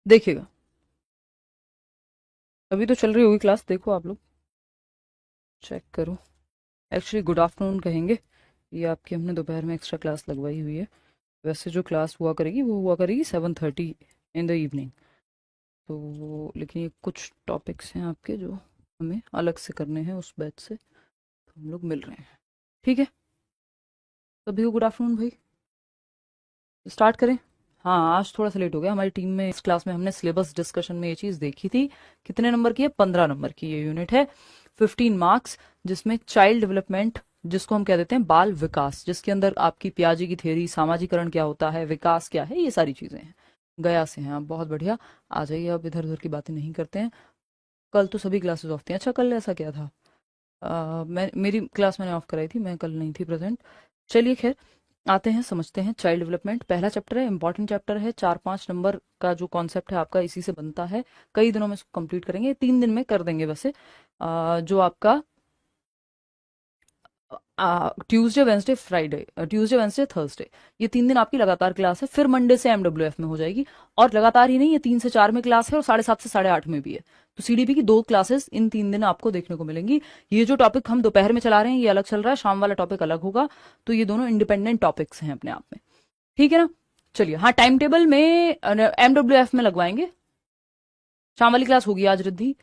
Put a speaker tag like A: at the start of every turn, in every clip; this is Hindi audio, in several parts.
A: देखिएगा, अभी तो चल रही होगी क्लास, देखो आप लोग, चेक करो। एक्चुअली गुड आफ्टरनून कहेंगे, ये आपकी हमने दोपहर में एक्स्ट्रा क्लास लगवाई हुई है। वैसे जो क्लास हुआ करेगी वो हुआ करेगी 7:30 इन द इवनिंग। तो लेकिन ये कुछ टॉपिक्स हैं आपके जो हमें अलग से करने हैं उस बैच से, तो हम लोग मिल रहे हैं। ठीक है, सभी को गुड आफ्टरनून भाई, स्टार्ट करें। हाँ, आज थोड़ा सा लेट हो गया। हमारी टीम में इस क्लास में हमने सिलेबस डिस्कशन में ये चीज़ देखी थी। कितने नंबर की है? 15 नंबर की ये यूनिट है, 15 मार्क्स, जिसमें चाइल्ड डेवलपमेंट, जिसको हम कह देते हैं बाल विकास, जिसके अंदर आपकी पियाजे की थ्योरी, सामाजिकरण क्या होता है, विकास क्या है, ये सारी चीज़ें हैं। गया से हैं आप, बहुत बढ़िया। आ जाइए, अब इधर उधर की बातें नहीं करते हैं। कल तो सभी क्लासेस ऑफ थी। अच्छा, कल ऐसा क्या था? मैं मेरी क्लास मैंने ऑफ कराई थी, मैं कल नहीं थी प्रेजेंट। चलिए खैर, आते हैं, समझते हैं। चाइल्ड डेवलपमेंट पहला चैप्टर है, इंपॉर्टेंट चैप्टर है। 4-5 नंबर का जो कॉन्सेप्ट है आपका इसी से बनता है। कई दिनों में इसको कंप्लीट करेंगे, 3 दिन में कर देंगे वैसे। जो आपका Tuesday Wednesday Friday, Tuesday Wednesday Thursday, ये 3 दिन आपकी लगातार क्लास है। फिर मंडे से एमडब्ल्यूएफ में हो जाएगी। और लगातार ही नहीं, ये 3 से 4 में क्लास है और 7:30 से 8:30 में भी है। तो सीडीपी की 2 क्लासेस इन 3 दिन आपको देखने को मिलेंगी। ये जो टॉपिक हम दोपहर में चला रहे हैं ये अलग चल रहा है, शाम वाला टॉपिक अलग होगा। तो ये दोनों इंडिपेंडेंट टॉपिक्स हैं अपने आप में। ठीक है ना? चलिए, हाँ, टाइम टेबल में एमडब्ल्यूएफ में लगवाएंगे, शाम वाली क्लास होगी आज रिद्धि।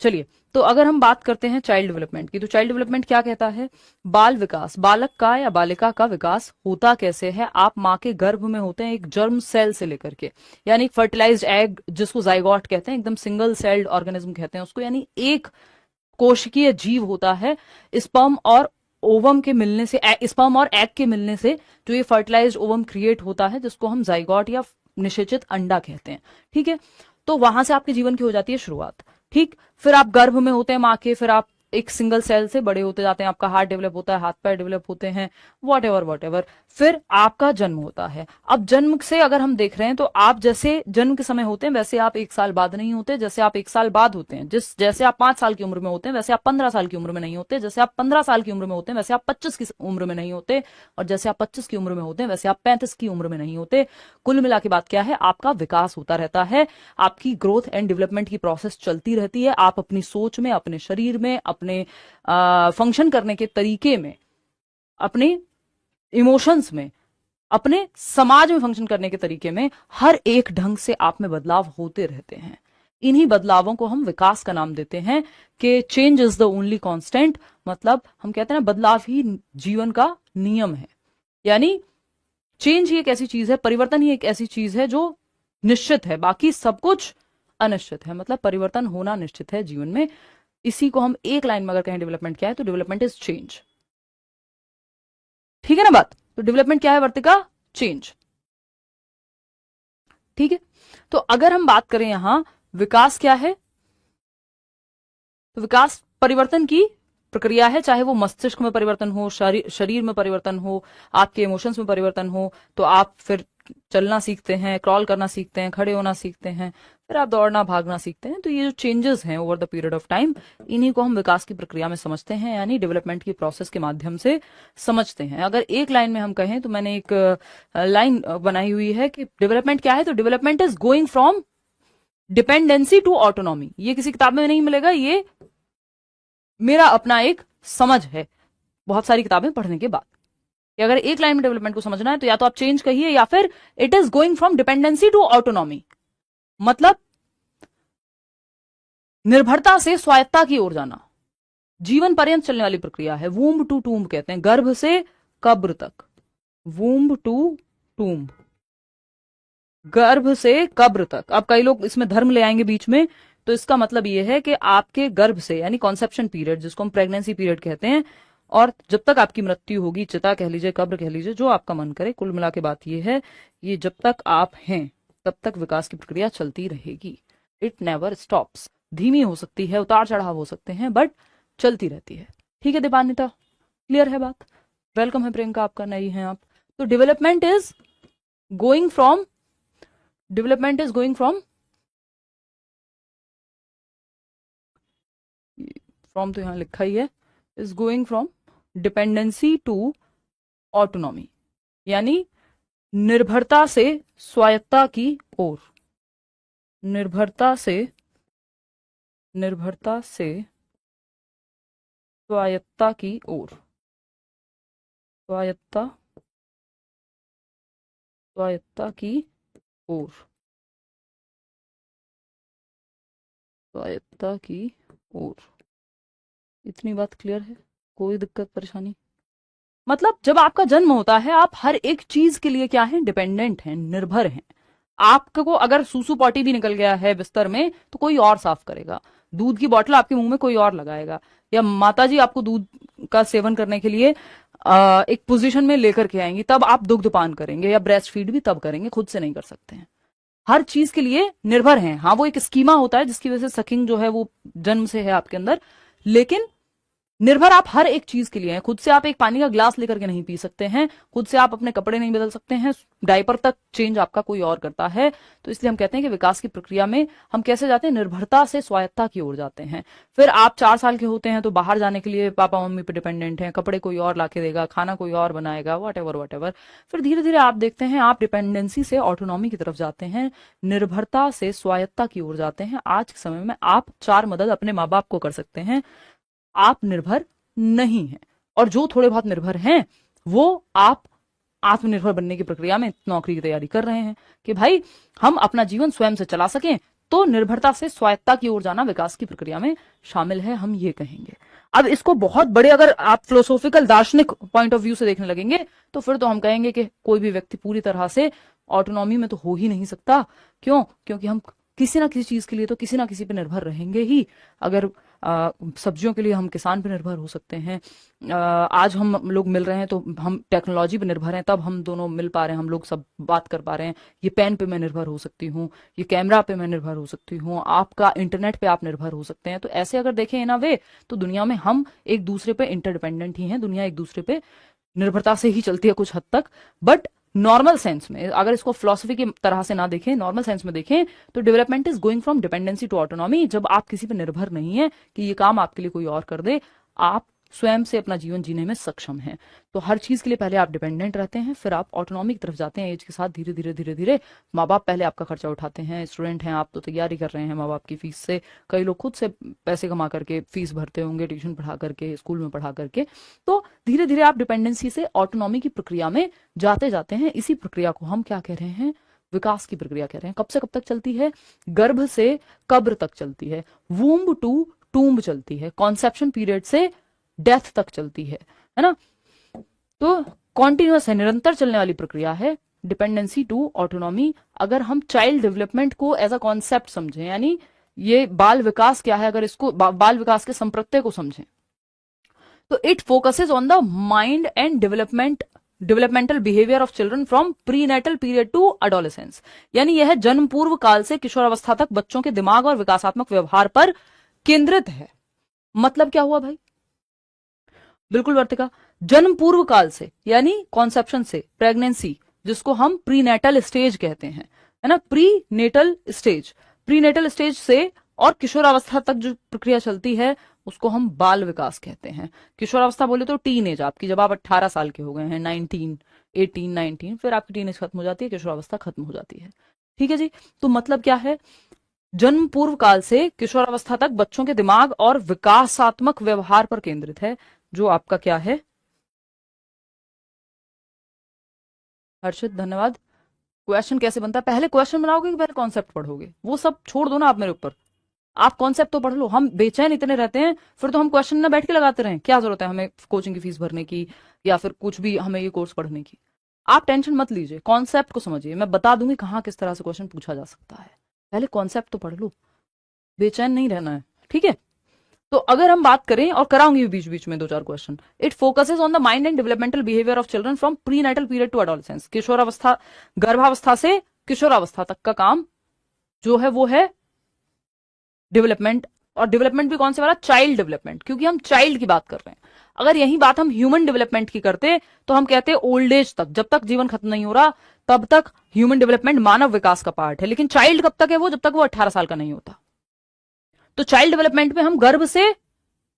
A: चलिए, तो अगर हम बात करते हैं चाइल्ड डेवलपमेंट की, तो चाइल्ड डेवलपमेंट क्या कहता है? बाल विकास, बालक का या बालिका का विकास होता कैसे है? आप माँ के गर्भ में होते हैं एक जर्म सेल से लेकर के, यानी फर्टिलाइज्ड एग, जिसको जाइगोट कहते हैं, एकदम सिंगल सेल्ड ऑर्गेनिज्म कहते हैं उसको, यानी एक कोशिकीय जीव होता है। स्पर्म और ओवम के मिलने से, स्पर्म और एग के मिलने से जो ये फर्टिलाइज्ड ओवम क्रिएट होता है, जिसको हम जाइगोट या निषेचित अंडा कहते हैं। ठीक है, तो वहां से आपके जीवन की हो जाती है शुरुआत। ठीक, फिर आप गर्भ में होते हैं माँ के, फिर आप एक सिंगल सेल से बड़े होते जाते हैं, आपका हार्ट डेवलप होता है, हाथ पैर डेवलप होते हैं, वॉट एवर वॉट एवर। फिर आपका जन्म होता है। अब जन्म से अगर हम देख रहे हैं तो आप जैसे जन्म के समय होते हैं वैसे आप 1 साल बाद नहीं होते, जैसे आप 1 साल बाद होते हैं, जैसे आप 5 साल की उम्र में होते हैं वैसे आप 15 साल की उम्र में नहीं होते, जैसे आप 15 साल की उम्र में होते हैं वैसे आप 25 की उम्र में नहीं होते, और जैसे आप 25 की उम्र में होते हैं वैसे आप 35 की उम्र में नहीं होते। कुल मिला के बात क्या है? आपका विकास होता रहता है, आपकी ग्रोथ एंड डेवलपमेंट की प्रोसेस चलती रहती है। आप अपनी सोच में, अपने शरीर में, अपने फंक्शन करने के तरीके में, अपने इमोशंस में, अपने समाज में फंक्शन करने के तरीके में, हर एक ढंग से आप में बदलाव होते रहते हैं। इन्हीं बदलावों को हम विकास का नाम देते हैं कि change is the only constant. मतलब हम कहते हैं ना, बदलाव ही जीवन का नियम है। यानी चेंज ही एक ऐसी चीज है, परिवर्तन ही एक ऐसी चीज है जो निश्चित है, बाकी सब कुछ अनिश्चित है। मतलब परिवर्तन होना निश्चित है जीवन में। इसी को हम एक लाइन में अगर कहें डेवलपमेंट क्या है, तो डेवलपमेंट इज चेंज। ठीक है ना बात? तो डेवलपमेंट क्या है वर्तिका? चेंज। ठीक है, तो अगर हम बात करें यहां विकास क्या है, तो विकास परिवर्तन की प्रक्रिया है। चाहे वो मस्तिष्क में परिवर्तन हो, शरीर में परिवर्तन हो, आपके इमोशंस में परिवर्तन हो, तो आप फिर चलना सीखते हैं, क्रॉल करना सीखते हैं, खड़े होना सीखते हैं, फिर आप दौड़ना भागना सीखते हैं। तो ये जो चेंजेस हैं over the period of time, इन्हीं को हम विकास की प्रक्रिया में समझते हैं, यानी डेवलपमेंट की प्रोसेस के माध्यम से समझते हैं। अगर एक लाइन में हम कहें, तो मैंने एक लाइन बनाई हुई है कि डेवलपमेंट क्या है, तो development is going from dependency to autonomy. ये किसी किताब में नहीं मिलेगा, ये मेरा अपना एक समझ है बहुत सारी किताबें पढ़ने के बाद, कि अगर एक लाइन में डेवलपमेंट को समझना है तो या तो आप चेंज कहिए या फिर it is going from dependency to autonomy. मतलब निर्भरता से स्वायत्ता की ओर जाना, जीवन पर्यंत चलने वाली प्रक्रिया है। वूम्ब टू टूम्ब कहते हैं, गर्भ से कब्र तक। वूम्ब टू टूम्ब, गर्भ से कब्र तक। अब कई लोग इसमें धर्म ले आएंगे बीच में, तो इसका मतलब यह है कि आपके गर्भ से, यानी कॉन्सेप्शन पीरियड, जिसको हम प्रेगनेंसी पीरियड कहते हैं, और जब तक आपकी मृत्यु होगी, चिता कह लीजिए, कब्र कह लीजिए, जो आपका मन करे, कुल मिला के बात यह है, ये जब तक आप हैं तब तक विकास की प्रक्रिया चलती रहेगी। It never stops. धीमी हो सकती है, उतार चढ़ाव हो सकते हैं, बट चलती रहती है। ठीक है दीपान्विता, क्लियर है बात? वेलकम है प्रियंका, आपका नई है आप। तो going from development is going from from तो यहां लिखा ही है, is going from dependency to autonomy, यानी निर्भरता से स्वायत्ता की ओर। निर्भरता से स्वायत्तता की ओर, स्वायत्तता की ओर, स्वायत्तता की ओर। इतनी बात क्लियर है? कोई दिक्कत परेशानी? मतलब जब आपका जन्म होता है आप हर एक चीज के लिए क्या है, डिपेंडेंट हैं, निर्भर हैं। आपको अगर सूसू पॉटी भी निकल गया है बिस्तर में तो कोई और साफ करेगा, दूध की बोतल आपके मुंह में कोई और लगाएगा, या माता जी आपको दूध का सेवन करने के लिए एक पोजीशन में लेकर के आएंगी, तब आप दुग्ध पान करेंगे, या ब्रेस्ट फीड भी तब करेंगे, खुद से नहीं कर सकते हैं। हर चीज के लिए निर्भर हैं। हाँ, वो एक स्कीमा होता है जिसकी वजह से सकिंग जो है वो जन्म से है आपके अंदर, लेकिन निर्भर आप हर एक चीज के लिए हैं। खुद से आप एक पानी का ग्लास लेकर के नहीं पी सकते हैं, खुद से आप अपने कपड़े नहीं बदल सकते हैं, डायपर तक चेंज आपका कोई और करता है। तो इसलिए हम कहते हैं कि विकास की प्रक्रिया में हम कैसे जाते हैं, निर्भरता से स्वायत्तता की ओर जाते हैं। फिर आप 4 साल के होते हैं तो बाहर जाने के लिए पापा मम्मी पे डिपेंडेंट हैं, कपड़े कोई और लाके देगा, खाना कोई और बनाएगा, वट एवर। फिर धीरे धीरे आप देखते हैं आप डिपेंडेंसी से ऑटोनॉमी की तरफ जाते हैं, निर्भरता से स्वायत्तता की ओर जाते हैं। आज के समय में आप 4 मदद अपने माँ बाप को कर सकते हैं, आप निर्भर नहीं हैं। और जो थोड़े बहुत निर्भर हैं वो आप आत्मनिर्भर बनने की प्रक्रिया में नौकरी की तैयारी कर रहे हैं कि भाई हम अपना जीवन स्वयं से चला सकें। तो निर्भरता से स्वायत्तता की ओर जाना विकास की प्रक्रिया में शामिल है, हम ये कहेंगे। अब इसको बहुत बड़े अगर आप फिलोसोफिकल दार्शनिक पॉइंट ऑफ व्यू से देखने लगेंगे तो फिर तो हम कहेंगे कि कोई भी व्यक्ति पूरी तरह से ऑटोनॉमी में तो हो ही नहीं सकता। क्यों? क्योंकि हम किसी ना किसी चीज के लिए तो किसी ना किसी पे निर्भर रहेंगे ही। अगर सब्जियों के लिए हम किसान पे निर्भर हो सकते हैं, आज हम लोग मिल रहे हैं तो हम टेक्नोलॉजी पे निर्भर हैं, तब हम दोनों मिल पा रहे हैं, हम लोग सब बात कर पा रहे हैं। ये पेन पे मैं निर्भर हो सकती हूँ, ये कैमरा पे मैं निर्भर हो सकती हूँ, आपका इंटरनेट पे आप निर्भर हो सकते हैं। तो ऐसे अगर देखें इन अ वे तो दुनिया में हम एक दूसरे पे इंटरडिपेंडेंट ही हैं, दुनिया एक दूसरे पे निर्भरता से ही चलती है कुछ हद तक। बट नॉर्मल सेंस में अगर इसको फिलोसफी की तरह से ना देखें, नॉर्मल सेंस में देखें तो development is going from dependency to autonomy. जब आप किसी पर निर्भर नहीं है कि ये काम आपके लिए कोई और कर दे, आप स्वयं से अपना जीवन जीने में सक्षम हैं। तो हर चीज के लिए पहले आप डिपेंडेंट रहते हैं, फिर आप ऑटोनॉमी की तरफ जाते हैं एज के साथ। धीरे धीरे धीरे धीरे माँ बाप पहले आपका खर्चा उठाते हैं। स्टूडेंट हैं आप तो तैयारी कर रहे हैं माँ बाप की फीस से, कई लोग खुद से पैसे कमा करके फीस भरते होंगे, ट्यूशन पढ़ा करके, स्कूल में पढ़ा करके। तो धीरे धीरे आप डिपेंडेंसी से ऑटोनॉमी की प्रक्रिया में जाते जाते हैं। इसी प्रक्रिया को हम क्या कह रहे हैं, विकास की प्रक्रिया कह रहे हैं। कब से कब तक चलती है? गर्भ से कब्र तक चलती है, वूम्ब टू टूम्ब चलती है, कॉन्सेप्शन पीरियड से डेथ तक चलती है ना। तो कॉन्टिन्यूअस है, निरंतर चलने वाली प्रक्रिया है, डिपेंडेंसी टू ऑटोनॉमी। अगर हम चाइल्ड डेवलपमेंट को एज अ कॉन्सेप्ट समझें, यानी ये बाल विकास क्या है, अगर इसको बाल विकास के संप्रत्यय को समझें तो it focuses on the mind and developmental behaviour of children from prenatal period to adolescence. यानी यह जन्म पूर्व काल से किशोरावस्था तक बच्चों के दिमाग और विकासात्मक व्यवहार पर केंद्रित है। मतलब क्या हुआ भाई? बिल्कुल वर्तिका, जन्म पूर्व काल से यानी कॉन्सेप्शन से, प्रेगनेंसी जिसको हम प्रीनेटल स्टेज कहते हैं, है ना, प्रीनेटल स्टेज से और किशोरावस्था तक जो प्रक्रिया चलती है उसको हम बाल विकास कहते हैं। किशोरावस्था बोले तो टीन एज आपकी, जब आप 18 साल के हो गए हैं, 18 19, फिर आपकी टीन एज खत्म हो जाती है, किशोरावस्था खत्म हो जाती है। ठीक है जी। तो मतलब क्या है, जन्म पूर्व काल से किशोरावस्था तक बच्चों के दिमाग और विकासात्मक व्यवहार पर केंद्रित है, जो आपका क्या है? हर्षित धन्यवाद। क्वेश्चन कैसे बनता है? पहले क्वेश्चन बनाओगे कि पहले कॉन्सेप्ट पढ़ोगे? वो सब छोड़ दो ना आप मेरे ऊपर, आप कॉन्सेप्ट तो पढ़ लो। हम बेचैन इतने रहते हैं, फिर तो हम क्वेश्चन ना बैठ के लगाते रहें। क्या जरूरत है हमें कोचिंग की फीस भरने की या फिर कुछ भी हमें ये कोर्स पढ़ने की? आप टेंशन मत लीजिए, कॉन्सेप्ट को समझिए, मैं बता दूंगी कहाँ किस तरह से क्वेश्चन पूछा जा सकता है। पहले कॉन्सेप्ट तो पढ़ लो, बेचैन नहीं रहना है, ठीक है। तो अगर हम बात करें, और कराऊंगी बीच बीच में 2-4 question, it focuses on the mind and developmental behaviour of children from prenatal period to adolescence. किशोरावस्था, गर्भावस्था से किशोरावस्था तक का काम जो है वो है डेवलपमेंट। और डेवलपमेंट भी कौन से वाला? चाइल्ड डेवलपमेंट, क्योंकि हम चाइल्ड की बात कर रहे हैं। अगर यही बात हम ह्यूमन डेवलपमेंट की करते तो हम कहते ओल्ड एज तक, जब तक जीवन खत्म नहीं हो रहा तब तक ह्यूमन डेवलपमेंट मानव विकास का पार्ट है। लेकिन चाइल्ड कब तक है? वो जब तक वो 18 साल का नहीं होता। तो चाइल्ड डेवलपमेंट में हम गर्भ से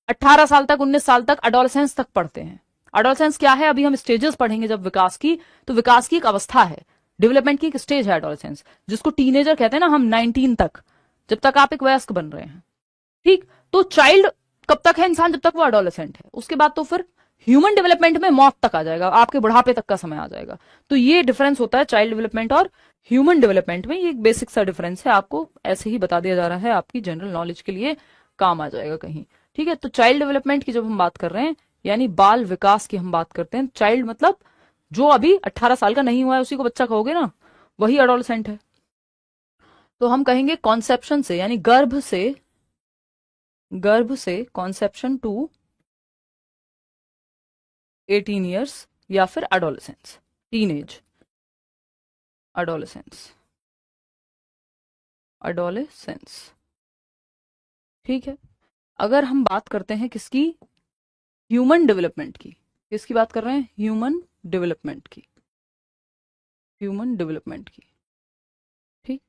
A: 18 साल तक, 19 साल तक, एडोलेसेंस तक पढ़ते हैं। एडोलेसेंस क्या है? अभी हम स्टेजेस पढ़ेंगे जब विकास की, तो विकास की एक अवस्था है डेवलपमेंट की एक स्टेज है एडोलेसेंस, जिसको टीनेजर कहते हैं ना हम, 19 तक, जब तक आप एक वयस्क बन रहे हैं। ठीक, तो चाइल्ड कब तक है इंसान? जब तक वो एडोलेसेंट है। उसके बाद तो फिर ह्यूमन डेवलपमेंट में मौत तक आ जाएगा, आपके बुढ़ापे तक का समय आ जाएगा। तो ये डिफरेंस होता है चाइल्ड डेवलपमेंट और ह्यूमन डेवलपमेंट में। ये एक बेसिक सा डिफरेंस है, आपको ऐसे ही बता दिया जा रहा है, आपकी जनरल नॉलेज के लिए काम आ जाएगा कहीं। ठीक है, तो चाइल्ड डेवलपमेंट की जब हम बात कर रहे हैं, यानी बाल विकास की हम बात करते हैं, चाइल्ड मतलब जो अभी 18 साल का नहीं हुआ है उसी को बच्चा कहोगे ना, वही एडोलेसेंट है। तो हम कहेंगे कॉन्सेप्शन से, यानी गर्भ से कॉन्सेप्शन टू 18 ईयर्स, या फिर एडोलेसेंस, टीनेज, एडोलेसेंस, एडोलेसेंस। ठीक है, अगर हम बात करते हैं किसकी? ह्यूमन डेवलपमेंट की। किसकी बात कर रहे हैं? ह्यूमन डेवलपमेंट की, ह्यूमन डेवलपमेंट की। ठीक,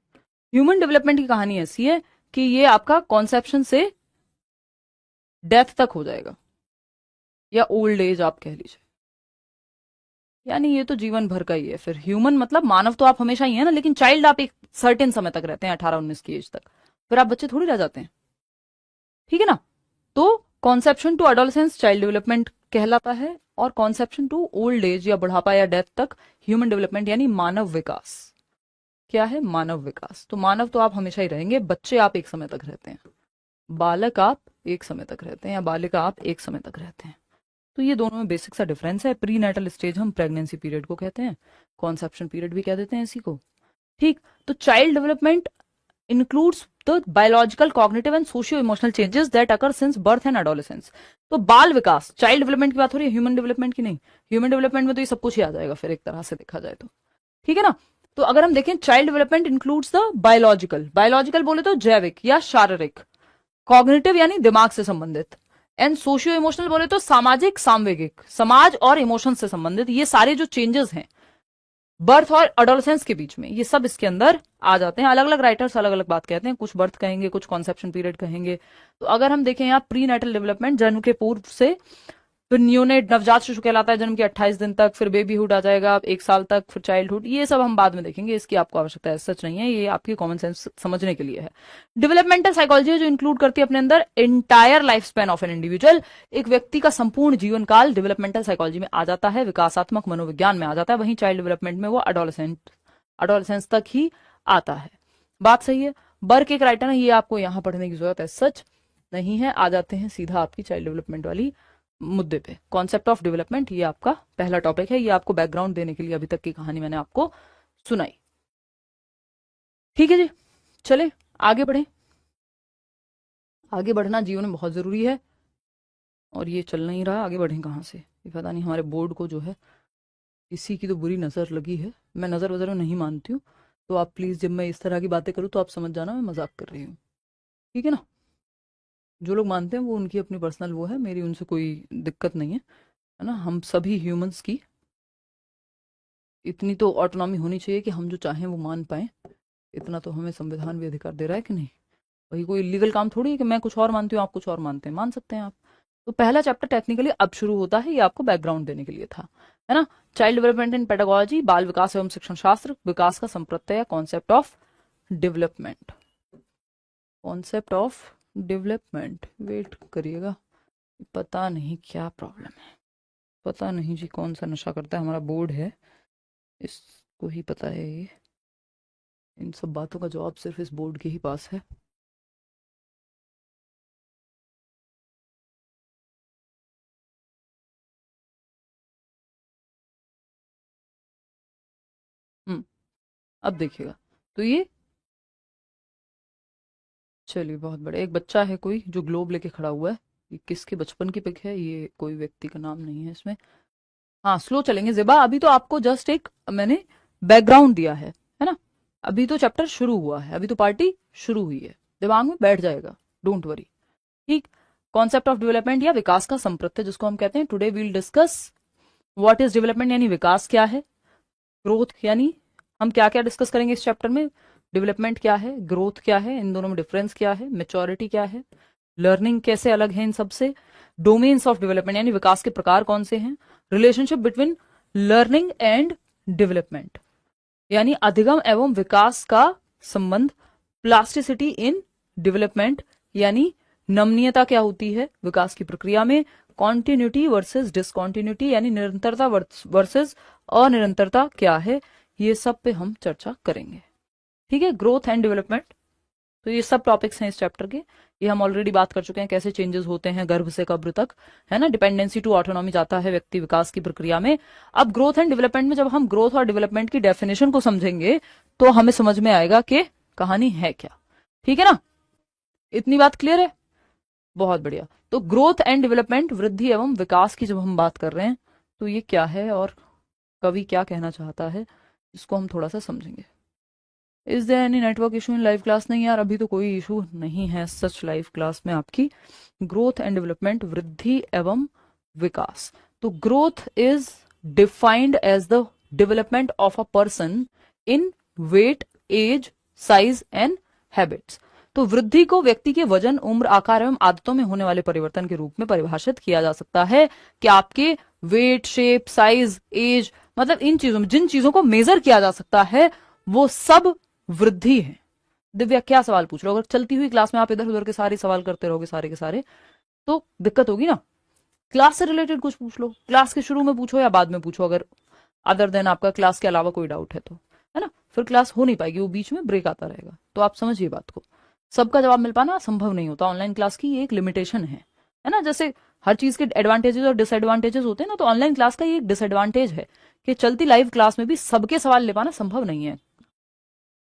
A: ह्यूमन डेवलपमेंट की कहानी ऐसी है कि ये आपका कॉन्सेप्शन से डेथ तक हो जाएगा, या ओल्ड एज आप कह लीजिए, यानी ये तो जीवन भर का ही है। फिर ह्यूमन मतलब मानव तो आप हमेशा ही है ना, लेकिन चाइल्ड आप एक सर्टेन समय तक रहते हैं, 18-19 की एज तक, फिर आप बच्चे थोड़ी रह जाते हैं। ठीक है ना, तो conception to adolescence child development कहलाता है, और कॉन्सेप्शन टू ओल्ड एज या बुढ़ापा या डेथ तक ह्यूमन डेवलपमेंट, यानी मानव विकास। क्या है? मानव विकास। तो मानव तो आप हमेशा ही रहेंगे, बच्चे आप एक समय तक रहते हैं, बालक आप एक समय तक रहते हैं, या बालिका आप एक समय तक रहते हैं। तो ये दोनों में बेसिक सा डिफरेंस है। प्री नेटल स्टेज हम प्रेगनेंसी पीरियड को कहते हैं, कॉन्सेप्शन पीरियड भी कह देते हैं इसी को। ठीक, तो child development includes the biological, cognitive and socio emotional changes that occur since birth and adolescence. तो बाल विकास, चाइल्ड डेवलपमेंट की बात हो रही है, ह्यूमन डेवलपमेंट की नहीं। ह्यूमन डेवलपमेंट में तो ये सब कुछ ही आ जाएगा फिर, एक तरह से देखा जाए तो। ठीक है ना, तो अगर हम देखें child development includes the biological, biological बोले तो जैविक या शारीरिक, कॉग्निटिव यानी दिमाग से संबंधित, एंड सोशियो इमोशनल बोले तो सामाजिक सांवेगिक, समाज और इमोशन से संबंधित। ये सारे जो चेंजेस हैं बर्थ और एडोलेसेंस के बीच में, ये सब इसके अंदर आ जाते हैं। अलग अलग राइटर्स अलग अलग बात कहते हैं, कुछ बर्थ कहेंगे, कुछ कॉन्सेप्शन पीरियड कहेंगे। तो अगर हम देखें यहाँ प्री नेटल डेवलपमेंट, जन्म के पूर्व से, फिर न्यूनेट नवजात शिशु कहलाता है जन्म के 28 दिन तक, फिर बेबीहुड आ जाएगा 1 साल तक, फिर चाइल्डहुड, ये सब हम बाद में देखेंगे, इसकी आपको आवश्यकता है, सच नहीं है, ये आपकी कॉमन सेंस समझने के लिए है। डेवलपमेंटल साइकोलॉजी है जो इंक्लूड करती है अपने अंदर entire life span of an individual, एक व्यक्ति का संपूर्ण जीवन काल डेवलपमेंटल साइकोलॉजी में आ जाता है, विकासात्मक मनोविज्ञान में आ जाता है। वहीं चाइल्ड डेवलपमेंट में वो एडोलेसेंस तक ही आता है। बात सही है। बर्क एक राइटर है, ये आपको यहां पढ़ने की जरूरत है सच नहीं है। आ जाते हैं सीधा आपकी चाइल्ड डेवलपमेंट वाली मुद्दे पे। कॉन्सेप्ट ऑफ डेवलपमेंट ये आपका पहला टॉपिक है, ये आपको बैकग्राउंड देने के लिए अभी तक की कहानी मैंने आपको सुनाई। ठीक है जी, चले आगे बढ़े। आगे बढ़ना जीवन में बहुत जरूरी है, और ये चल नहीं रहा, आगे बढ़े कहाँ से ये पता नहीं। हमारे बोर्ड को जो है इसी की तो बुरी नजर लगी है। मैं नजर वजर नहीं मानती हूँ, तो आप प्लीज जब मैं इस तरह की बातें करूँ तो आप समझ जाना मैं मजाक कर रही हूँ। ठीक है ना, जो लोग मानते हैं वो उनकी अपनी पर्सनल वो है, मेरी उनसे कोई दिक्कत नहीं है ना। हम सभी ह्यूमंस की इतनी तो ऑटोनॉमी होनी चाहिए कि हम जो चाहें वो मान पाए। इतना तो हमें संविधान भी अधिकार दे रहा है कि नहीं। वही कोई इलीगल काम थोड़ी है कि मैं कुछ और मानती हूँ आप कुछ और मानते हैं, मान सकते हैं आप। तो पहला चैप्टर टेक्निकली अब शुरू होता है, ये आपको बैकग्राउंड देने के लिए था, है ना। चाइल्ड डेवलपमेंट इन पेडागोलॉजी, बाल विकास एवं शिक्षण शास्त्र, विकास का संप्रत्यय, concept of development, concept of development. Wait करिएगा, पता नहीं क्या प्रॉब्लम है, पता नहीं जी कौन सा नशा करता है हमारा बोर्ड है, इसको ही पता है। ये इन सब बातों का जवाब सिर्फ इस बोर्ड के ही पास है। अब देखिएगा, तो ये चलिए बहुत बड़े, एक बच्चा है कोई जो ग्लोब लेके खड़ा हुआ है। ये किसके बचपन की पिक है? ये कोई व्यक्ति का नाम नहीं है इसमें। हाँ, स्लो चलेंगे ज़ेबा, अभी तो आपको जस्ट एक मैंने बैकग्राउंड दिया है ना। अभी तो चैप्टर शुरू हुआ है, अभी तो पार्टी शुरू हुई है, दिमाग में बैठ जाएगा, डोंट वरी। ठीक, कॉन्सेप्ट ऑफ डेवलपमेंट या विकास का संप्रत्यय जिसको हम कहते हैं, today we'll discuss what is development, यानी विकास क्या है, ग्रोथ यानी हम क्या क्या डिस्कस करेंगे इस चैप्टर में। डेवलपमेंट क्या है, ग्रोथ क्या है, इन दोनों में डिफरेंस क्या है, मेच्योरिटी क्या है, लर्निंग कैसे अलग है इन सबसे, डोमेन्स ऑफ डेवलपमेंट यानी विकास के प्रकार कौन से हैं, relationship between learning and development, यानी अधिगम एवं विकास का संबंध। प्लास्टिसिटी इन डेवलपमेंट, यानी नमनीयता क्या होती है विकास की प्रक्रिया में। कॉन्टिन्यूटी वर्सेस डिसकॉन्टिन्यूटी, यानी निरंतरता वर्सेस अनिरंतरता क्या है, ये सब पे हम चर्चा करेंगे। ठीक है, ग्रोथ एंड डेवलपमेंट। तो ये सब टॉपिक्स हैं इस चैप्टर के। ये हम ऑलरेडी बात कर चुके हैं कैसे चेंजेस होते हैं गर्भ से कब्र तक, है ना। डिपेंडेंसी टू ऑटोनॉमी जाता है व्यक्ति विकास की प्रक्रिया में। अब ग्रोथ एंड डेवलपमेंट में जब हम ग्रोथ और डेवलपमेंट की डेफिनेशन को समझेंगे तो हमें समझ में आएगा कि कहानी है क्या। ठीक है ना, इतनी बात क्लियर है? बहुत बढ़िया। तो ग्रोथ एंड डेवलपमेंट, वृद्धि एवं विकास की जब हम बात कर रहे हैं तो ये क्या है और कवि क्या कहना चाहता है, इसको हम थोड़ा सा समझेंगे। Is there any network issue in live class? नहीं यार, अभी तो कोई इशू नहीं है सच लाइव क्लास में आपकी। ग्रोथ एंड डेवलपमेंट, वृद्धि एवं विकास। तो growth is defined as the development of a person in weight, age, size and habits. तो वृद्धि को व्यक्ति के वजन, उम्र, आकार एवं आदतों में होने वाले परिवर्तन के रूप में परिभाषित किया जा सकता है कि आपके वेट, शेप, साइज, एज, मतलब इन चीजों में जिन चीजों को मेजर किया जा सकता है वो सब वृद्धि है। दिव्या क्या सवाल पूछ रहे हो? अगर चलती हुई क्लास में आप इधर उधर के सारे सवाल करते रहोगे सारे के सारे तो दिक्कत होगी ना। क्लास से रिलेटेड कुछ पूछ लो, क्लास के शुरू में पूछो या बाद में पूछो, अगर अदर देन आपका क्लास के अलावा कोई डाउट है तो, है ना। फिर क्लास हो नहीं पाएगी, वो बीच में ब्रेक आता रहेगा। तो आप समझिए बात को, सबका जवाब मिल पाना संभव नहीं होता। ऑनलाइन क्लास की ये एक लिमिटेशन है ना। जैसे हर चीज के एडवांटेजेस और डिसएडवांटेजेस होते हैं ना, तो ऑनलाइन क्लास का ये एक डिसएडवांटेज है कि चलती लाइव क्लास में भी सबके सवाल ले पाना संभव नहीं है।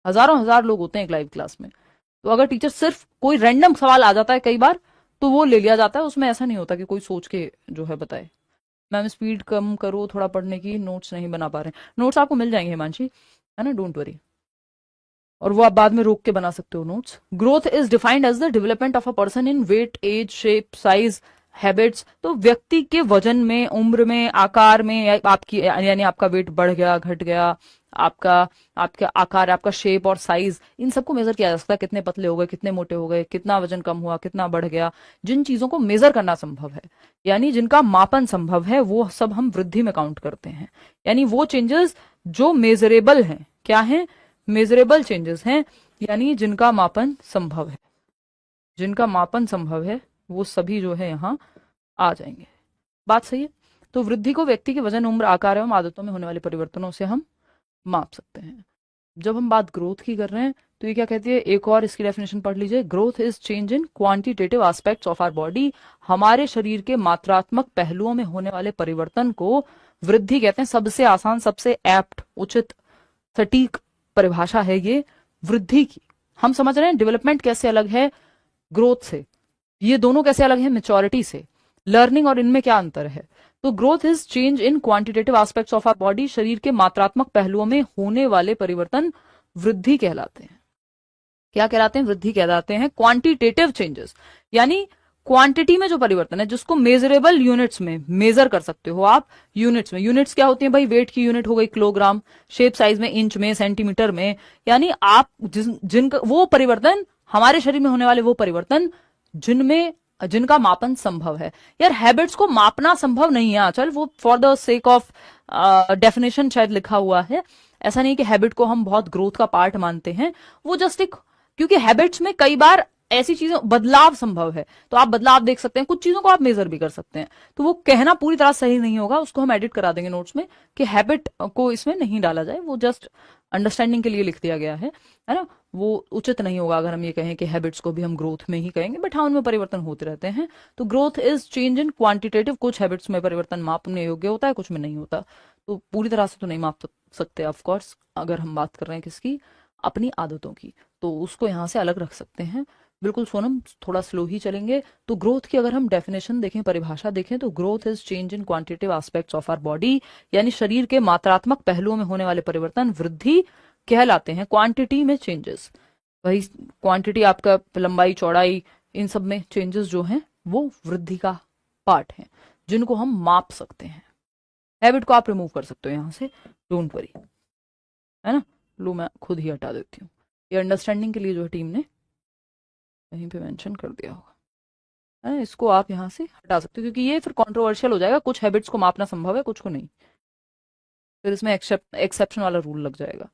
A: हजारों हजार लोग होते हैं एक लाइव क्लास में, तो अगर टीचर सिर्फ कोई रैंडम सवाल आ जाता है कई बार तो वो ले लिया जाता है, उसमें ऐसा नहीं होता कि कोई सोच के जो है बताए। मैम स्पीड कम करो थोड़ा पढ़ने की, नोट्स नहीं बना पा रहे हैं। नोट्स आपको मिल जाएंगे हिमांशी, है ना, डोंट वरी। और वो आप बाद में रोक के बना सकते हो notes. Growth is defined as the development of a person in weight, age, shape, size, habits. तो व्यक्ति के वजन में, उम्र में, आकार में, आपकी यानी आपका वेट बढ़ गया, घट गया, आपका आपका आकार, आपका शेप और साइज, इन सबको मेजर किया जा सकता है। कितने पतले हो गए, कितने मोटे हो गए, कितना वजन कम हुआ, कितना बढ़ गया, जिन चीजों को मेजर करना संभव है, यानी जिनका मापन संभव है, वो सब हम वृद्धि में काउंट करते हैं। यानी वो चेंजेस जो मेजरेबल हैं, क्या है, मेजरेबल चेंजेस हैं, यानी जिनका मापन संभव है। जिनका मापन संभव है वो सभी जो है यहाँ आ जाएंगे। बात सही है। तो वृद्धि को व्यक्ति के वजन, उम्र, आकार एवं आदतों में होने वाले परिवर्तनों से हम माप सकते हैं। जब हम बात ग्रोथ की कर रहे हैं तो ये क्या कहती है, एक और इसकी डेफिनेशन पढ़ लीजिए। Growth is change in quantitative aspects of our body. हमारे शरीर के मात्रात्मक पहलुओं में होने वाले परिवर्तन को वृद्धि कहते हैं। सबसे आसान, सबसे एप्ट, उचित, सटीक परिभाषा है ये वृद्धि की। हम समझ रहे हैं डेवलपमेंट कैसे अलग है ग्रोथ से, ये दोनों कैसे अलग है मेच्योरिटी से, लर्निंग और इनमें क्या अंतर है। तो growth is change in quantitative aspects of our body. शरीर के मात्रात्मक पहलुओं में होने वाले परिवर्तन वृद्धि कहलाते हैं। क्या कहलाते हैं? वृद्धि कहलाते हैं। क्वांटिटेटिव चेंजेस यानी क्वांटिटी में जो परिवर्तन है, जिसको मेजरेबल यूनिट्स में मेजर कर सकते हो आप। यूनिट्स में, यूनिट्स क्या होती है भाई? वेट की यूनिट हो गई किलोग्राम, शेप साइज में इंच में, सेंटीमीटर में, यानी आप जिनका वो परिवर्तन, हमारे शरीर में होने वाले वो परिवर्तन जिनमें जिनका मापन संभव है। यार हैबिट्स को मापना संभव नहीं है आचल, वो for the sake of definition शायद लिखा हुआ है। ऐसा नहीं कि हैबिट को हम बहुत ग्रोथ का पार्ट मानते हैं, वो जस्ट एक, क्योंकि हैबिट्स में कई बार ऐसी चीजें, बदलाव संभव है, तो आप बदलाव देख सकते हैं, कुछ चीजों को आप मेजर भी कर सकते हैं। तो वो कहना पूरी तरह सही नहीं होगा, उसको हम एडिट करा देंगे नोट्स में कि हैबिट को इसमें नहीं डाला जाए, वो जस्ट अंडरस्टैंडिंग के लिए लिख दिया गया है ना। वो उचित नहीं होगा अगर हम ये कहें कि हैबिट्स को भी हम ग्रोथ में ही कहेंगे, बट हाँ उनमें परिवर्तन होते रहते हैं। तो growth is change in quantitative, कुछ हैबिट्स में परिवर्तन मापने योग्य होता है, कुछ में नहीं होता। तो पूरी तरह से तो नहीं माप सकते ऑफ कोर्स। अगर हम बात कर रहे हैं किसकी, अपनी आदतों की, तो उसको यहाँ से अलग रख सकते हैं। बिल्कुल सोनम, थोड़ा स्लो ही चलेंगे। तो ग्रोथ की अगर हम डेफिनेशन देखें, परिभाषा देखें, तो growth is change in quantitative aspects of our body, यानी शरीर के मात्रात्मक पहलुओं में होने वाले परिवर्तन वृद्धि कहलाते हैं। क्वांटिटी में चेंजेस, वही क्वांटिटी आपका लंबाई, चौड़ाई, इन सब में चेंजेस जो हैं वो वृद्धि का पार्ट हैं, जिनको हम माप सकते हैं। हैबिट को आप रिमूव कर सकते हो यहाँ से, डोंट वरी, है ना। लो मैं खुद ही हटा देती हूँ, ये अंडरस्टैंडिंग के लिए जो है टीम ने कहीं पे मेंशन कर दिया होगा, है ना। इसको आप यहाँ से हटा सकते हो क्योंकि ये फिर कंट्रोवर्शियल हो जाएगा। कुछ हैबिट्स को मापना संभव है, कुछ को नहीं। फिर इसमें एक्सेप्शन वाला रूल लग जाएगा।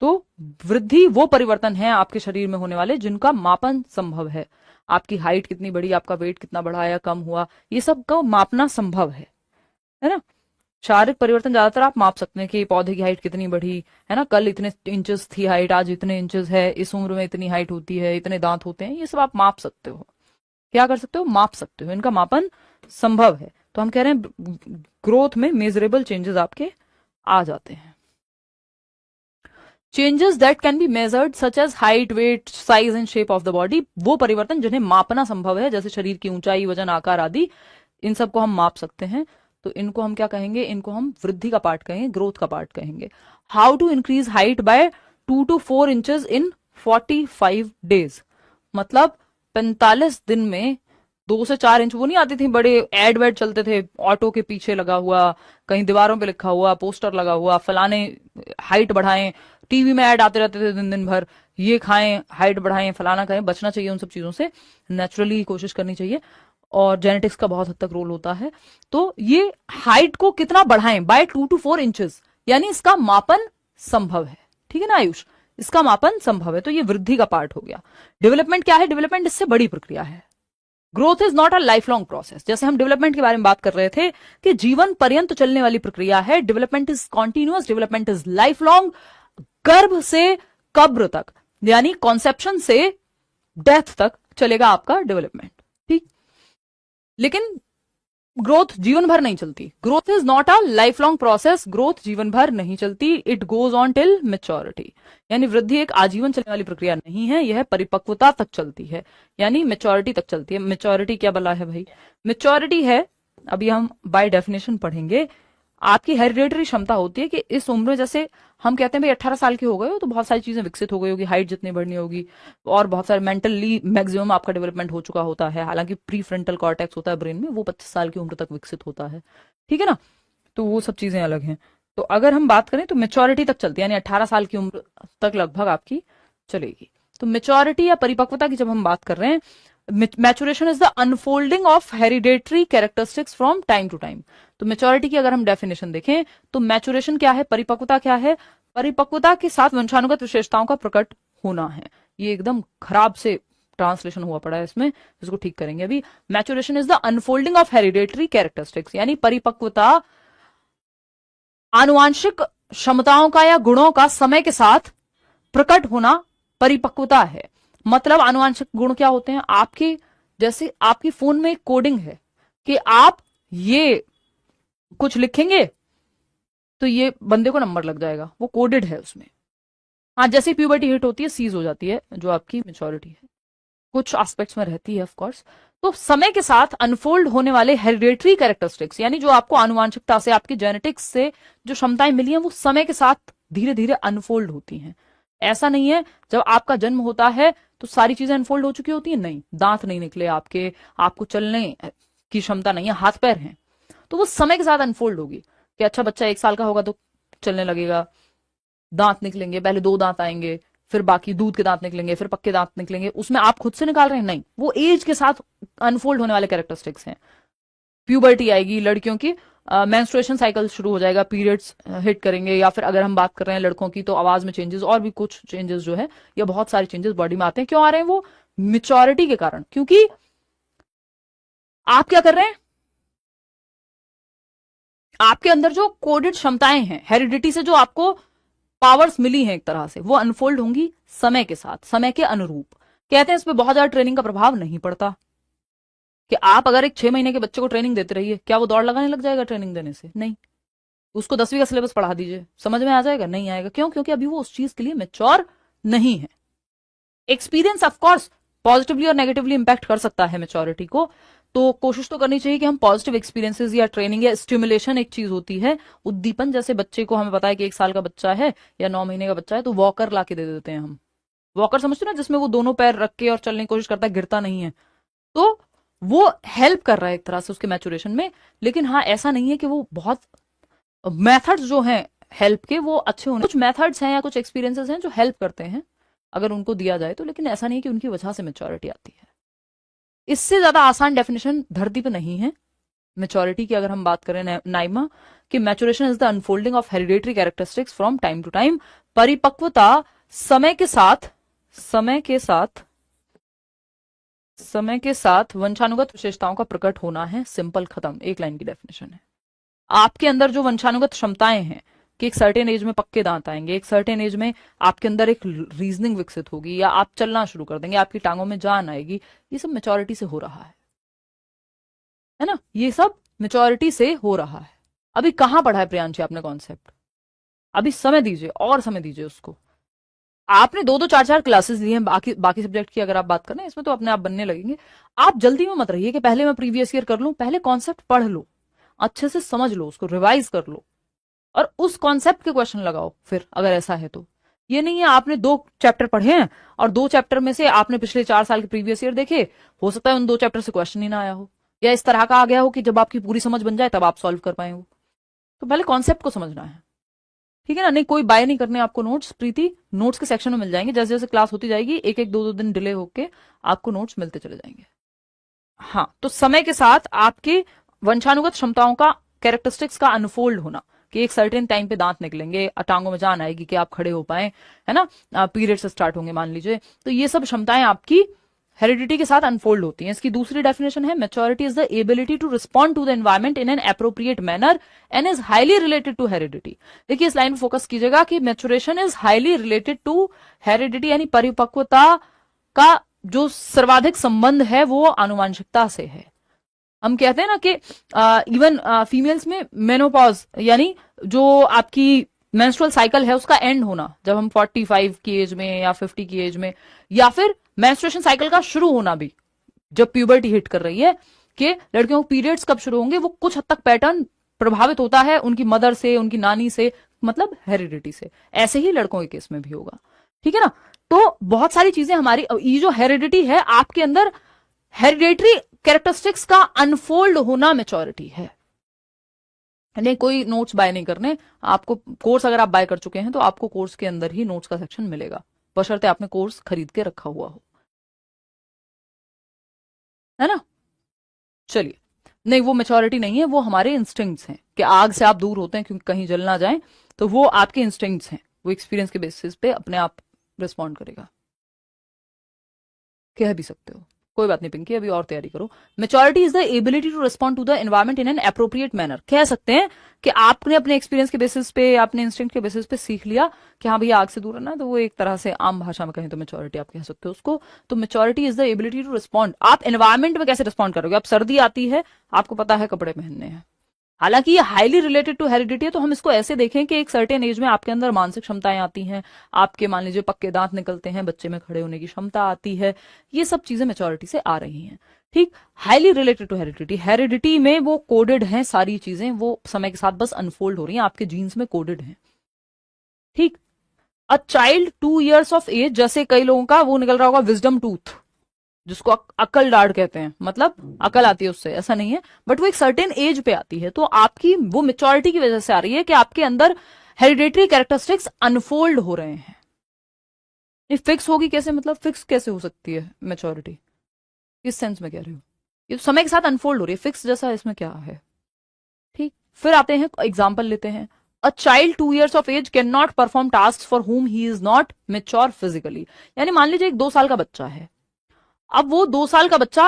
A: तो वृद्धि वो परिवर्तन है आपके शरीर में होने वाले जिनका मापन संभव है। आपकी हाइट कितनी बढ़ी, आपका वेट कितना बढ़ा या कम हुआ, ये सब को मापना संभव है ना। शारीरिक परिवर्तन ज्यादातर आप माप सकते हैं कि पौधे की हाइट कितनी बढ़ी है ना, कल इतने इंचेस थी हाइट, आज इतने इंचेस है, इस उम्र में इतनी हाइट होती है, इतने दांत होते हैं, ये सब आप माप सकते हो। क्या कर सकते हो, माप सकते हो, इनका मापन संभव है। तो हम कह रहे हैं ग्रोथ में मेजरेबल चेंजेस आपके आ जाते हैं। Changes that can be measured such as height, weight, size and shape of the body, वो परिवर्तन जिन्हें मापना संभव है, जैसे शरीर की ऊंचाई, वजन, आकार आदि, इन सबको हम माप सकते हैं। तो इनको हम क्या कहेंगे, इनको हम वृद्धि का पार्ट कहेंगे, ग्रोथ का पार्ट कहेंगे। How to increase height by 2 to 4 inches in 45 days, मतलब 45 दिन में 2 से 4 इंच, वो नहीं आती थी बड़े एड वेड चलते थे, ऑटो के पीछे लगा हुआ, कहीं दीवारों पे लिखा हुआ, पोस्टर लगा हुआ, फलाने हाइट बढ़ाएं, टीवी में ऐड आते रहते थे दिन दिन भर, ये खाएं हाइट बढ़ाएं, फलाना करें। बचना चाहिए उन सब चीजों से, नेचुरली कोशिश करनी चाहिए, और जेनेटिक्स का बहुत हद तक रोल होता है। तो ये हाइट को कितना बढ़ाएं, बाय 2 to 4 इंचेस, यानी इसका मापन संभव है। ठीक है ना आयुष, इसका मापन संभव है। तो ये वृद्धि का पार्ट हो गया। डेवलपमेंट क्या है, डेवलपमेंट इससे बड़ी प्रक्रिया है। Growth is not a life long process, जैसे हम डेवलपमेंट के बारे में बात कर रहे थे कि जीवन पर्यंत चलने वाली प्रक्रिया है। Development is continuous, development is life long, गर्भ से कब्र तक, यानी कॉन्सेप्शन से डेथ तक चलेगा आपका डेवलपमेंट। ठीक, लेकिन ग्रोथ जीवन भर नहीं चलती। Growth is not a life long process, growth जीवन भर नहीं चलती। It goes on till maturity, यानी वृद्धि एक आजीवन चलने वाली प्रक्रिया नहीं है, यह परिपक्वता तक चलती है, यानी मेच्योरिटी तक चलती है। मेच्योरिटी क्या बला है भाई, मेच्योरिटी है, अभी हम बाय डेफिनेशन पढ़ेंगे, आपकी हेरिडेटरी क्षमता होती है कि इस उम्र में, जैसे हम कहते हैं भाई 18 साल के हो गए हो तो बहुत सारी चीजें विकसित हो गई होगी, हाइट जितनी बढ़नी होगी, और बहुत सारे मेंटली मैक्सिमम आपका डेवलपमेंट हो चुका होता है। हालांकि प्री फ्रंटल कॉर्टेक्स होता है ब्रेन में, वो 25 साल की उम्र तक विकसित होता है। ठीक है ना, तो वो सब चीजें अलग हैं। तो अगर हम बात करें तो मेच्योरिटी तक चलती है, यानी 18 साल की उम्र तक लगभग आपकी चलेगी। तो मेच्योरिटी या परिपक्वता की जब हम बात कर रहे हैं, maturation is the unfolding of hereditary characteristics from time to time. तो मेच्योरिटी की अगर हम डेफिनेशन देखें तो मैचुरेशन क्या है, परिपक्वता क्या है, परिपक्वता के साथ वंशानुगत विशेषताओं का प्रकट होना है। ये एकदम खराब से ट्रांसलेशन हुआ पड़ा है इसमें, इसको ठीक करेंगे अभी। Maturation is the unfolding of hereditary characteristics, यानी परिपक्वता आनुवांशिक क्षमताओं का या गुणों का समय के साथ प्रकट होना परिपक्वता है। मतलब आनुवांशिक गुण क्या होते हैं आपके, जैसे आपकी फोन में एक कोडिंग है कि आप ये कुछ लिखेंगे तो ये बंदे को नंबर लग जाएगा, वो कोडेड है उसमें। हाँ, जैसे प्यूबर्टी हिट होती है सीज हो जाती है, जो आपकी मेच्योरिटी है कुछ एस्पेक्ट्स में रहती है ऑफ कोर्स। तो समय के साथ अनफोल्ड होने वाले हेरिडेटरी कैरेक्टरिस्टिक्स, यानी जो आपको आनुवांशिकता से, आपकी जेनेटिक्स से जो क्षमताएं मिली हैं, वो समय के साथ धीरे धीरे अनफोल्ड होती हैं। ऐसा नहीं है जब आपका जन्म होता है तो सारी चीजें अनफोल्ड हो चुकी होती है, नहीं, दांत नहीं निकले आपके, आपको चलने की क्षमता नहीं है, हाथ पैर हैं, तो वो समय के साथ अनफोल्ड होगी कि अच्छा बच्चा 1 साल का होगा तो चलने लगेगा, दांत निकलेंगे, पहले 2 दांत आएंगे, फिर बाकी दूध के दांत निकलेंगे, फिर पक्के दांत निकलेंगे, उसमें आप खुद से निकाल रहे हैं, नहीं, वो एज के साथ अनफोल्ड होने वाले कैरेक्टरिस्टिक्स हैं। प्यूबर्टी आएगी लड़कियों की, मेंस्ट्रुएशन साइकिल शुरू हो जाएगा, पीरियड्स हिट करेंगे, या फिर अगर हम बात कर रहे हैं लड़कों की तो आवाज में चेंजेस, और भी कुछ चेंजेस जो है, या बहुत सारे चेंजेस बॉडी में आते हैं। क्यों आ रहे हैं वो, मेच्योरिटी के कारण, क्योंकि आप क्या कर रहे हैं, आपके अंदर जो कोडेड क्षमताएं हैं, हेरिडिटी से जो आपको पावर्स मिली हैं एक तरह से, वो अनफोल्ड होंगी समय के साथ, समय के अनुरूप। कहते हैं इसमें बहुत ज्यादा ट्रेनिंग का प्रभाव नहीं पड़ता, कि आप अगर एक 6 महीने के बच्चे को ट्रेनिंग देते रहिए, क्या वो दौड़ लगाने लग जाएगा ट्रेनिंग देने से, नहीं। उसको 10वीं का सिलेबस पढ़ा दीजिए, समझ में आ जाएगा, नहीं आएगा। क्यों, क्योंकि अभी वो उस चीज के लिए मेच्योर नहीं है। एक्सपीरियंस ऑफकोर्स पॉजिटिवली और नेगेटिवली इंपैक्ट कर सकता है मेच्योरिटी को, तो कोशिश तो करनी चाहिए कि हम पॉजिटिव एक्सपीरियंसेस या ट्रेनिंग या स्टिमुलेशन, एक चीज होती है उद्दीपन, जैसे बच्चे को हमें पता है कि 1 साल का बच्चा है या 9 महीने का बच्चा है तो वॉकर ला के दे देते हैं हम, वॉकर समझते ना, जिसमें वो दोनों पैर रख के और चलने की कोशिश करता है, गिरता नहीं है, तो वो हेल्प कर रहा है एक तरह से उसके मैचुरेशन में। लेकिन हाँ, ऐसा नहीं है कि वो बहुत मेथड्स जो हैं हेल्प के वो अच्छे होने, कुछ मेथड्स हैं या कुछ एक्सपीरियंसेस हैं जो हेल्प करते हैं अगर उनको दिया जाए तो, लेकिन ऐसा नहीं है कि उनकी वजह से मेच्योरिटी आती है। इससे ज्यादा आसान डेफिनेशन धरती पे नहीं है, मेच्योरिटी की अगर हम बात करें नाइमा, कि maturation is the unfolding of hereditary characteristics from time to time. परिपक्वता समय के साथ समय के साथ समय के साथ वंशानुगत विशेषताओं का प्रकट होना है। सिंपल, खत्म, एक लाइन की डेफिनेशन है। आपके अंदर जो वंशानुगत क्षमताएं हैं कि एक सर्टेन एज में पक्के दांत आएंगे, एक सर्टेन एज में आपके अंदर एक रीजनिंग विकसित होगी, या आप चलना शुरू कर देंगे, आपकी टांगों में जान आएगी, ये सब मेच्योरिटी से हो रहा है ना? ये सब मेच्योरिटी से हो रहा है। अभी कहां पढ़ा है प्रियांशी आपने कॉन्सेप्ट? अभी समय दीजिए, और समय दीजिए उसको। आपने 2-2 4-4 क्लासेस ली हैं बाकी बाकी सब्जेक्ट की अगर आप बात करें, इसमें तो अपने आप बनने लगेंगे। आप जल्दी में मत रहिए कि पहले मैं प्रीवियस ईयर कर लूं। पहले कॉन्सेप्ट पढ़ लो, अच्छे से समझ लो, उसको रिवाइज कर लो, और उस कॉन्सेप्ट के क्वेश्चन लगाओ फिर, अगर ऐसा है तो। ये नहीं है आपने 2 चैप्टर पढ़े हैं और 2 चैप्टर में से आपने पिछले 4 साल के प्रीवियस ईयर देखे, हो सकता है उन 2 चैप्टर से क्वेश्चन ही ना आया हो, या इस तरह का आ गया हो कि जब आपकी पूरी समझ बन जाए तब आप सॉल्व कर पाए हो। तो पहले कॉन्सेप्ट को समझना है, ठीक है ना? नहीं, कोई बाय नहीं करने आपको नोट्स, प्रीति नोट्स के सेक्शन में मिल जाएंगे। जैसे जैसे क्लास होती जाएगी, एक एक 2-2 दिन डिले होके आपको नोट्स मिलते चले जाएंगे। हाँ, तो समय के साथ आपके वंशानुगत क्षमताओं का, कैरेक्टरिस्टिक्स का अनफोल्ड होना, कि एक सर्टेन टाइम पे दांत निकलेंगे, टांगों में जान आएगी कि आप खड़े हो पाए, है ना, पीरियड से स्टार्ट होंगे मान लीजिए, तो ये सब क्षमताएं आपकी हेरिडिटी के साथ अनफोल्ड होती हैं। इसकी दूसरी डेफिनेशन है, maturity is the ability to respond to the environment in an appropriate manner and is highly related to heredity. देखिए इस लाइन में फोकस कीजिएगा कि maturation is highly related to heredity, यानी परिपक्वता का जो सर्वाधिक संबंध है वो आनुवांशिकता से है। हम कहते हैं ना कि इवन फीमेल्स में मेनोपॉज, यानी जो आपकी मेंस्ट्रुअल साइकिल है उसका एंड होना, जब हम 45 की एज में या 50 की एज में, या फिर मेंस्ट्रुएशन साइकिल का शुरू होना भी जब प्यूबर्टी हिट कर रही है, कि लड़कियों को पीरियड्स कब शुरू होंगे, वो कुछ हद तक पैटर्न प्रभावित होता है उनकी मदर से, उनकी नानी से, मतलब हेरिडिटी से। ऐसे ही लड़कों के केस में भी होगा, ठीक है ना? तो बहुत सारी चीजें हमारी, ये जो हेरिडिटी है आपके अंदर, हेरिडेटरी कैरेक्टरिस्टिक्स का अनफोल्ड होना मैच्योरिटी है। नहीं, कोई नोट्स बाय नहीं करने आपको। कोर्स अगर आप बाय कर चुके हैं तो आपको कोर्स के अंदर ही नोट्स का सेक्शन मिलेगा, बशर्ते आपने कोर्स खरीद के रखा हुआ हो, है ना? चलिए, नहीं वो मैच्योरिटी नहीं है, वो हमारे इंस्टिंक्ट्स हैं, कि आग से आप दूर होते हैं क्योंकि कहीं जल ना जाए, तो वो आपके इंस्टिंक्ट्स हैं, वो एक्सपीरियंस के बेसिस पे अपने आप रिस्पॉन्ड करेगा। कह भी सकते हो, कोई बात नहीं पिंकी, अभी और तैयारी करो। Maturity is the ability to respond to the environment in an appropriate manner. कह सकते हैं कि आपने अपने एक्सपीरियंस के बेसिस पे, अपने इंस्टिंक्ट के बेसिस पे सीख लिया कि हाँ भैया आग से दूर रहना, तो वो एक तरह से आम भाषा में कहें तो मेच्योरिटी आप कह सकते हो उसको। तो maturity is the ability to respond. आप एनवायरमेंट में कैसे रिस्पॉन्ड करोगे? आप सर्दी आती है, आपको पता है कपड़े पहनने हैं, हालांकि ये हाईली रिलेटेड टू हेरिडिटी है, तो हम इसको ऐसे देखें कि एक सर्टेन एज में आपके अंदर मानसिक क्षमताएं आती हैं, आपके मान लीजिए पक्के दांत निकलते हैं, बच्चे में खड़े होने की क्षमता आती है, ये सब चीजें मैच्योरिटी से आ रही हैं, ठीक। Highly related to heredity, heredity में वो कोडेड हैं सारी चीजें, वो समय के साथ बस अनफोल्ड हो रही हैं, आपके जीन्स में कोडेड हैं, ठीक। A child 2 years of age, जैसे कई लोगों का वो निकल रहा होगा विजडम टूथ, जिसको अक्ल डाढ़ कहते हैं, मतलब अकल आती है उससे, ऐसा नहीं है, बट वो एक सर्टेन एज पे आती है, तो आपकी वो मेच्योरिटी की वजह से आ रही है कि आपके अंदर हेरिडेटरी कैरेक्टरिस्टिक्स अनफोल्ड हो रहे हैं। ये फिक्स होगी कैसे, मतलब फिक्स कैसे हो सकती है मेच्योरिटी, किस सेंस में कह रही हूँ? ये तो समय के साथ अनफोल्ड हो रही है, फिक्स जैसा इसमें क्या है, ठीक। फिर आते हैं, एग्जाम्पल लेते हैं। A child 2 years of age can not perform task for whom he is not mature physically. यानी मान लीजिए एक 2 साल का बच्चा है, अब वो 2 साल का बच्चा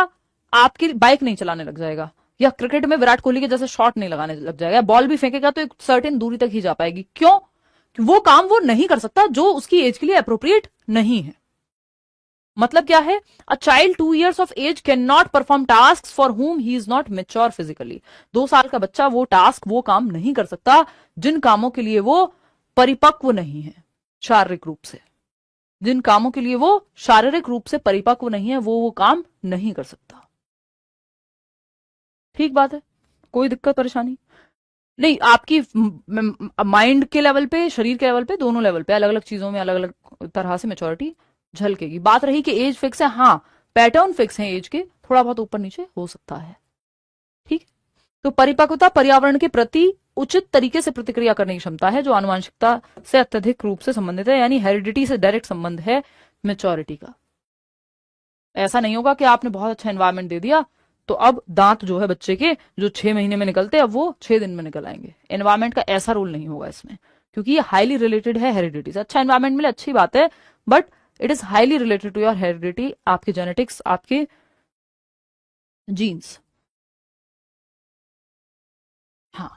A: आपकी बाइक नहीं चलाने लग जाएगा, या क्रिकेट में विराट कोहली के जैसे शॉट नहीं लगाने लग जाएगा, बॉल भी फेंकेगा तो एक सर्टेन दूरी तक ही जा पाएगी। क्यों? वो काम वो नहीं कर सकता जो उसकी एज के लिए अप्रोप्रिएट नहीं है। मतलब क्या है? A child 2 years of age can not perform task for whom he is not mature physically. 2 साल का बच्चा वो टास्क, वो काम नहीं कर सकता जिन कामों के लिए वो परिपक्व नहीं है शारीरिक रूप से, जिन कामों के लिए वो शारीरिक रूप से परिपक्व नहीं है, वो काम नहीं कर सकता। ठीक बात है, कोई दिक्कत परेशानी नहीं। आपकी माइंड के लेवल पे, शरीर के लेवल पे, दोनों लेवल पे अलग अलग चीजों में अलग अलग तरह से मेच्योरिटी झलकेगी। बात रही कि एज फिक्स है, हाँ पैटर्न फिक्स है एज के, थोड़ा बहुत ऊपर नीचे हो सकता है, ठीक। तो परिपक्वता पर्यावरण के प्रति उचित तरीके से प्रतिक्रिया करने की क्षमता है, जो आनुवंशिकता से अत्यधिक रूप से संबंधित है, यानी हेरिडिटी से डायरेक्ट संबंध है मेच्योरिटी का। ऐसा नहीं होगा कि आपने बहुत अच्छा एनवायरमेंट दे दिया तो अब दांत जो है बच्चे के जो 6 महीने में निकलते हैं अब वो 6 दिन में निकल आएंगे। एनवायरमेंट का ऐसा रोल नहीं होगा इसमें, क्योंकि ये हाईली रिलेटेड है हेरिडिटी से। अच्छा एनवायरमेंट मिले अच्छी बात है, but it is highly related to your heredity, आपके जेनेटिक्स, आपके जीन्स। हाँ,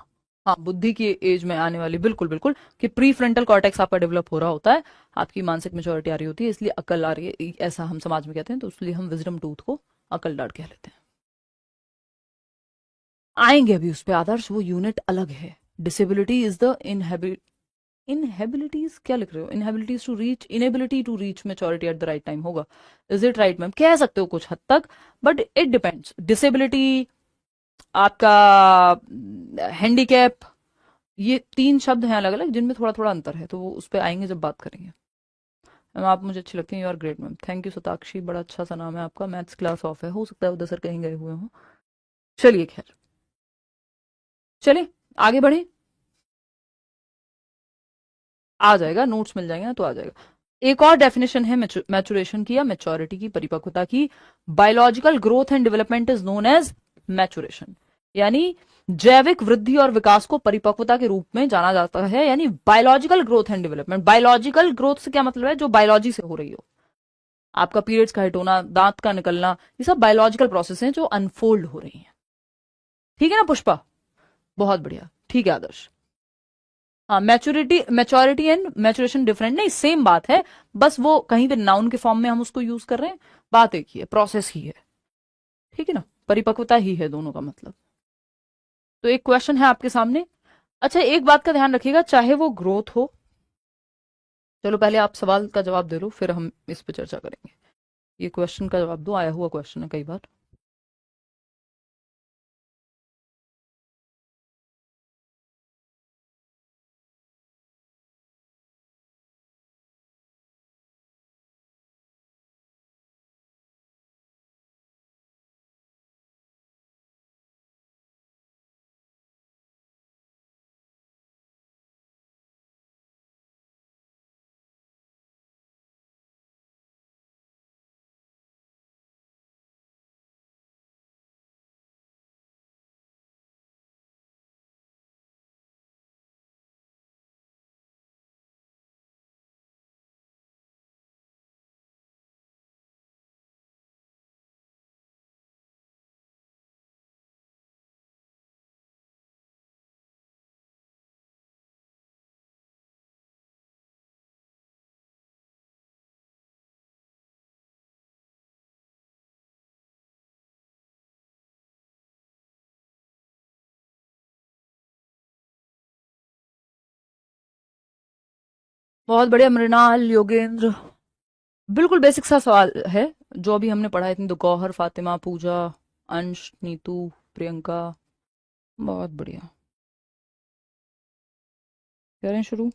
A: हाँ बुद्धि की एज में आने वाली, बिल्कुल बिल्कुल, कि प्री फ्रंटल कॉर्टेक्स आपका डेवलप हो रहा होता है, आपकी मानसिक मेच्योरिटी आ रही होती है, इसलिए अकल आ रही है, ऐसा हम समाज में कहते हैं, तो इसलिए हम विजडम टूथ को अकल डांट कह लेते हैं। आएंगे अभी उस पे आदर्श, वो यूनिट अलग है। डिसेबिलिटी इज द इनहेबिलिटीज क्या लिख रहे हो, inabilities to reach, inability to reach maturity at the right time होगा। इज इट राइट मैम, कह सकते हो कुछ हद तक, बट इट डिपेंड्स। डिसेबिलिटी, आपका हैंडीकैप, ये 3 शब्द हैं अलग अलग जिनमें थोड़ा थोड़ा अंतर है, तो वो उस पर आएंगे जब बात करेंगे। मैम आप मुझे अच्छी लगती हैं, you are great ma'am, thank you Satakshi, बड़ा अच्छा सा नाम है आपका। मैथ्स क्लास ऑफ है, हो सकता है उधर सर कहीं गए हुए हों। चलिए खैर, चलिए आगे बढ़े। आ जाएगा, नोट्स मिल जाएंगे ना तो आ जाएगा। एक और डेफिनेशन है मैचुरेशन की या मेच्योरिटी की, परिपक्वता की। Biological growth and development is known as maturation, यानी जैविक वृद्धि और विकास को परिपक्वता के रूप में जाना जाता है, यानी biological growth and development. Biological growth से क्या मतलब है, जो बायोलॉजी से हो रही हो, आपका पीरियड्स का हिट होना, दांत का निकलना, ये सब बायोलॉजिकल प्रोसेस हैं जो अनफोल्ड हो रही हैं। ठीक है ना पुष्पा, बहुत बढ़िया, ठीक है आदर्श। हाँ, मैच्योरिटी एंड मैचुरेशन डिफरेंट नहीं, सेम बात है, बस वो कहीं पे नाउन के फॉर्म में हम उसको यूज कर रहे हैं, बात एक ही है, प्रोसेस ही है। ठीक है ना, परिपक्वता ही है दोनों का मतलब। तो एक क्वेश्चन है आपके सामने। अच्छा एक बात का ध्यान रखिएगा, चाहे वो ग्रोथ हो, चलो पहले आप सवाल का जवाब दे लो फिर हम इस पे चर्चा करेंगे। ये क्वेश्चन का जवाब दो, आया हुआ क्वेश्चन है कई बार। बहुत बढ़िया मृणाल, योगेंद्र, बिल्कुल बेसिक सा सवाल है जो अभी हमने पढ़ा है, इतनी तो गौहर, फातिमा, पूजा, अंश, नीतू, प्रियंका, बहुत बढ़िया। करें शुरू।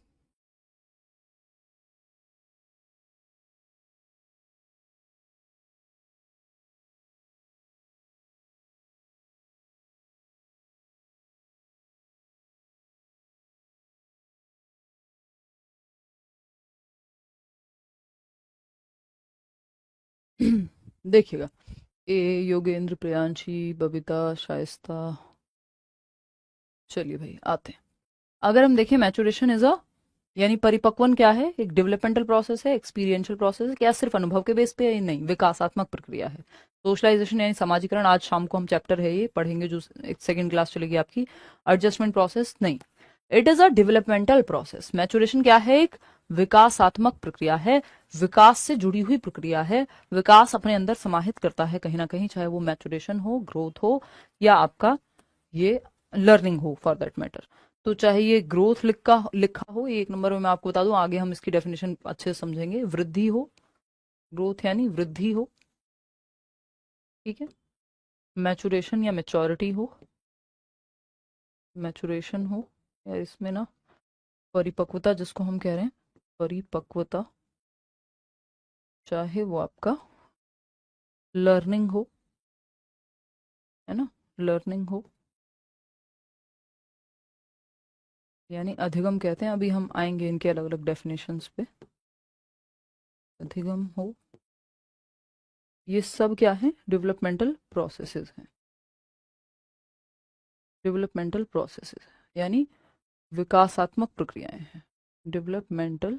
A: देखिएगा, ए योगेंद्र, प्रियांशी, बबीता, शाइस्ता, चलिए भाई आते हैं। अगर हम देखें मैचुरेशन इज अ, यानी परिपक्वन क्या है, एक डेवलपमेंटल प्रोसेस है, एक्सपीरियंशियल प्रोसेस है, क्या सिर्फ अनुभव के बेस पे है, नहीं, विकासात्मक प्रक्रिया है। सोशलाइजेशन यानी समाजीकरण, आज शाम को हम चैप्टर है ये पढ़ेंगे जो एक सेकंड क्लास चलेगी आपकी। एडजस्टमेंट प्रोसेस नहीं, it is a developmental process. Maturation क्या है, एक विकासात्मक प्रक्रिया है, विकास से जुड़ी हुई प्रक्रिया है, विकास अपने अंदर समाहित करता है कहीं ना कहीं, चाहे वो मैचुरेशन हो, ग्रोथ हो, या आपका ये लर्निंग हो फॉर दैट मैटर। तो चाहे ये ग्रोथ लिखा लिखा हो, ये 1 नंबर में मैं आपको बता दूं, आगे हम इसकी डेफिनेशन अच्छे से समझेंगे। वृद्धि हो, ग्रोथ यानी वृद्धि हो, ठीक है। मैचुरेशन या मेच्योरिटी हो, मैचुरेशन हो, या इसमें ना परिपक्वता जिसको हम कह रहे हैं, परिपक्वता, चाहे वो आपका लर्निंग हो, है ना, लर्निंग हो, यानी अधिगम कहते हैं, अभी हम आएंगे इनके अलग अलग डेफिनेशंस पे। अधिगम हो, ये सब क्या है, डेवलपमेंटल प्रोसेसेस हैं। डेवलपमेंटल प्रोसेसेस यानी विकासात्मक प्रक्रियाएं हैं। डेवलपमेंटल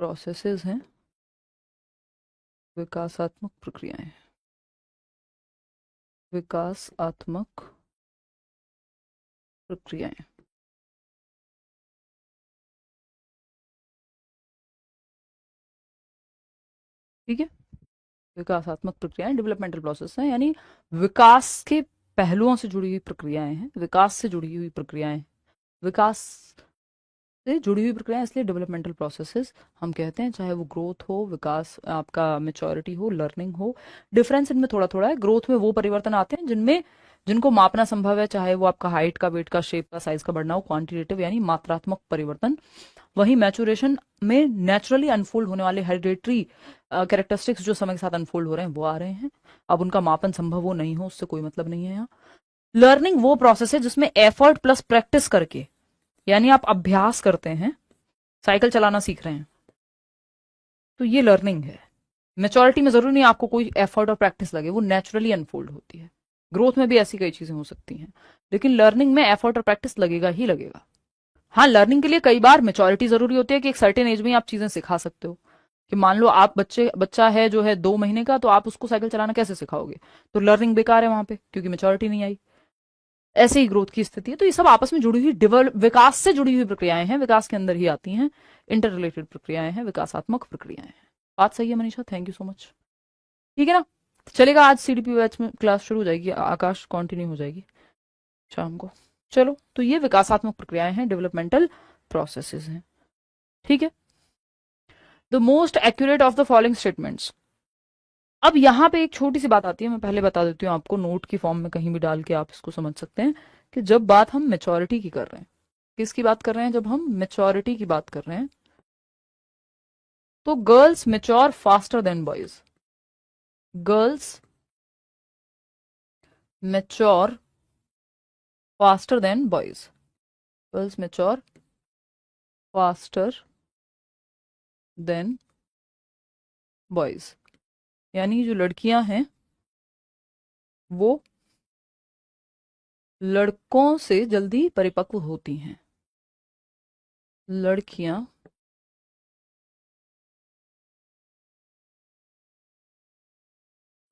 A: प्रोसेसेस हैं विकासात्मक प्रक्रियाएं। विकासात्मक प्रक्रियाएं। ठीक है, विकासात्मक प्रक्रियाएं डेवलपमेंटल प्रोसेस हैं यानी विकास के पहलुओं से जुड़ी हुई प्रक्रियाएं हैं, विकास से जुड़ी हुई प्रक्रियाएं, विकास से जुड़ी हुई प्रक्रियाएं, इसलिए डेवलपमेंटल प्रोसेसेस हम कहते हैं। चाहे वो ग्रोथ हो, विकास आपका मेच्योरिटी हो, लर्निंग हो, डिफरेंस इनमें थोड़ा थोड़ा है। ग्रोथ में वो परिवर्तन आते हैं जिनको मापना संभव है, चाहे वो आपका हाइट का, वेट का, शेप का, साइज का बढ़ना हो, क्वांटिटेटिव यानी मात्रात्मक परिवर्तन। वहीं मैचुरेशन में नेचुरली अनफोल्ड होने वाले हेरिडेटरी कैरेक्टरिस्टिक्स जो समय के साथ अनफोल्ड हो रहे हैं वो आ रहे हैं। अब उनका मापन संभव हो नहीं हो उससे कोई मतलब नहीं है यहाँ। लर्निंग वो प्रोसेस है जिसमें एफर्ट प्लस प्रैक्टिस करके, यानी आप अभ्यास करते हैं, साइकिल चलाना सीख रहे हैं, तो ये लर्निंग है। मेच्योरिटी में जरूरी नहीं आपको कोई एफर्ट और प्रैक्टिस लगे, वो नेचुरली अनफोल्ड होती है। ग्रोथ में भी ऐसी कई चीजें हो सकती हैं, लेकिन लर्निंग में एफर्ट और प्रैक्टिस लगेगा ही लगेगा। हाँ, लर्निंग के लिए कई बार मेच्योरिटी जरूरी होती है कि एक सर्टेन एज में आप चीजें सिखा सकते हो। कि मान लो आप बच्चा है जो है 2 महीने का, तो आप उसको साइकिल चलाना कैसे सिखाओगे? तो लर्निंग बेकार है वहां पे, क्योंकि मेच्योरिटी नहीं आई। ऐसे ही ग्रोथ की स्थिति है। तो ये सब आपस में जुड़ी हुई विकास से जुड़ी हुई प्रक्रियाएं हैं, विकास के अंदर ही आती हैं, इंटर रिलेटेड प्रक्रियाएं हैं, विकासात्मक प्रक्रियाएं हैं। बात सही है Manisha, thank you so much. ठीक है ना, चलेगा। आज सीडीपी बैच में क्लास शुरू हो जाएगी, आकाश कंटिन्यू हो जाएगी शाम को। चलो, तो ये विकासात्मक प्रक्रियाएं हैं, डेवलपमेंटल प्रोसेसेस हैं। ठीक है, the most accurate of the following statements. अब यहां पे एक छोटी सी बात आती है, मैं पहले बता देती हूँ आपको, नोट की फॉर्म में कहीं भी डाल के आप इसको समझ सकते हैं कि जब बात हम मेच्योरिटी की कर रहे हैं, किसकी बात कर रहे हैं? जब हम मेच्योरिटी की बात कर रहे हैं, तो girls mature faster than boys. Girls mature faster than boys. Girls mature faster than boys, यानी जो लड़कियां हैं वो लड़कों से जल्दी परिपक्व होती हैं। लड़कियां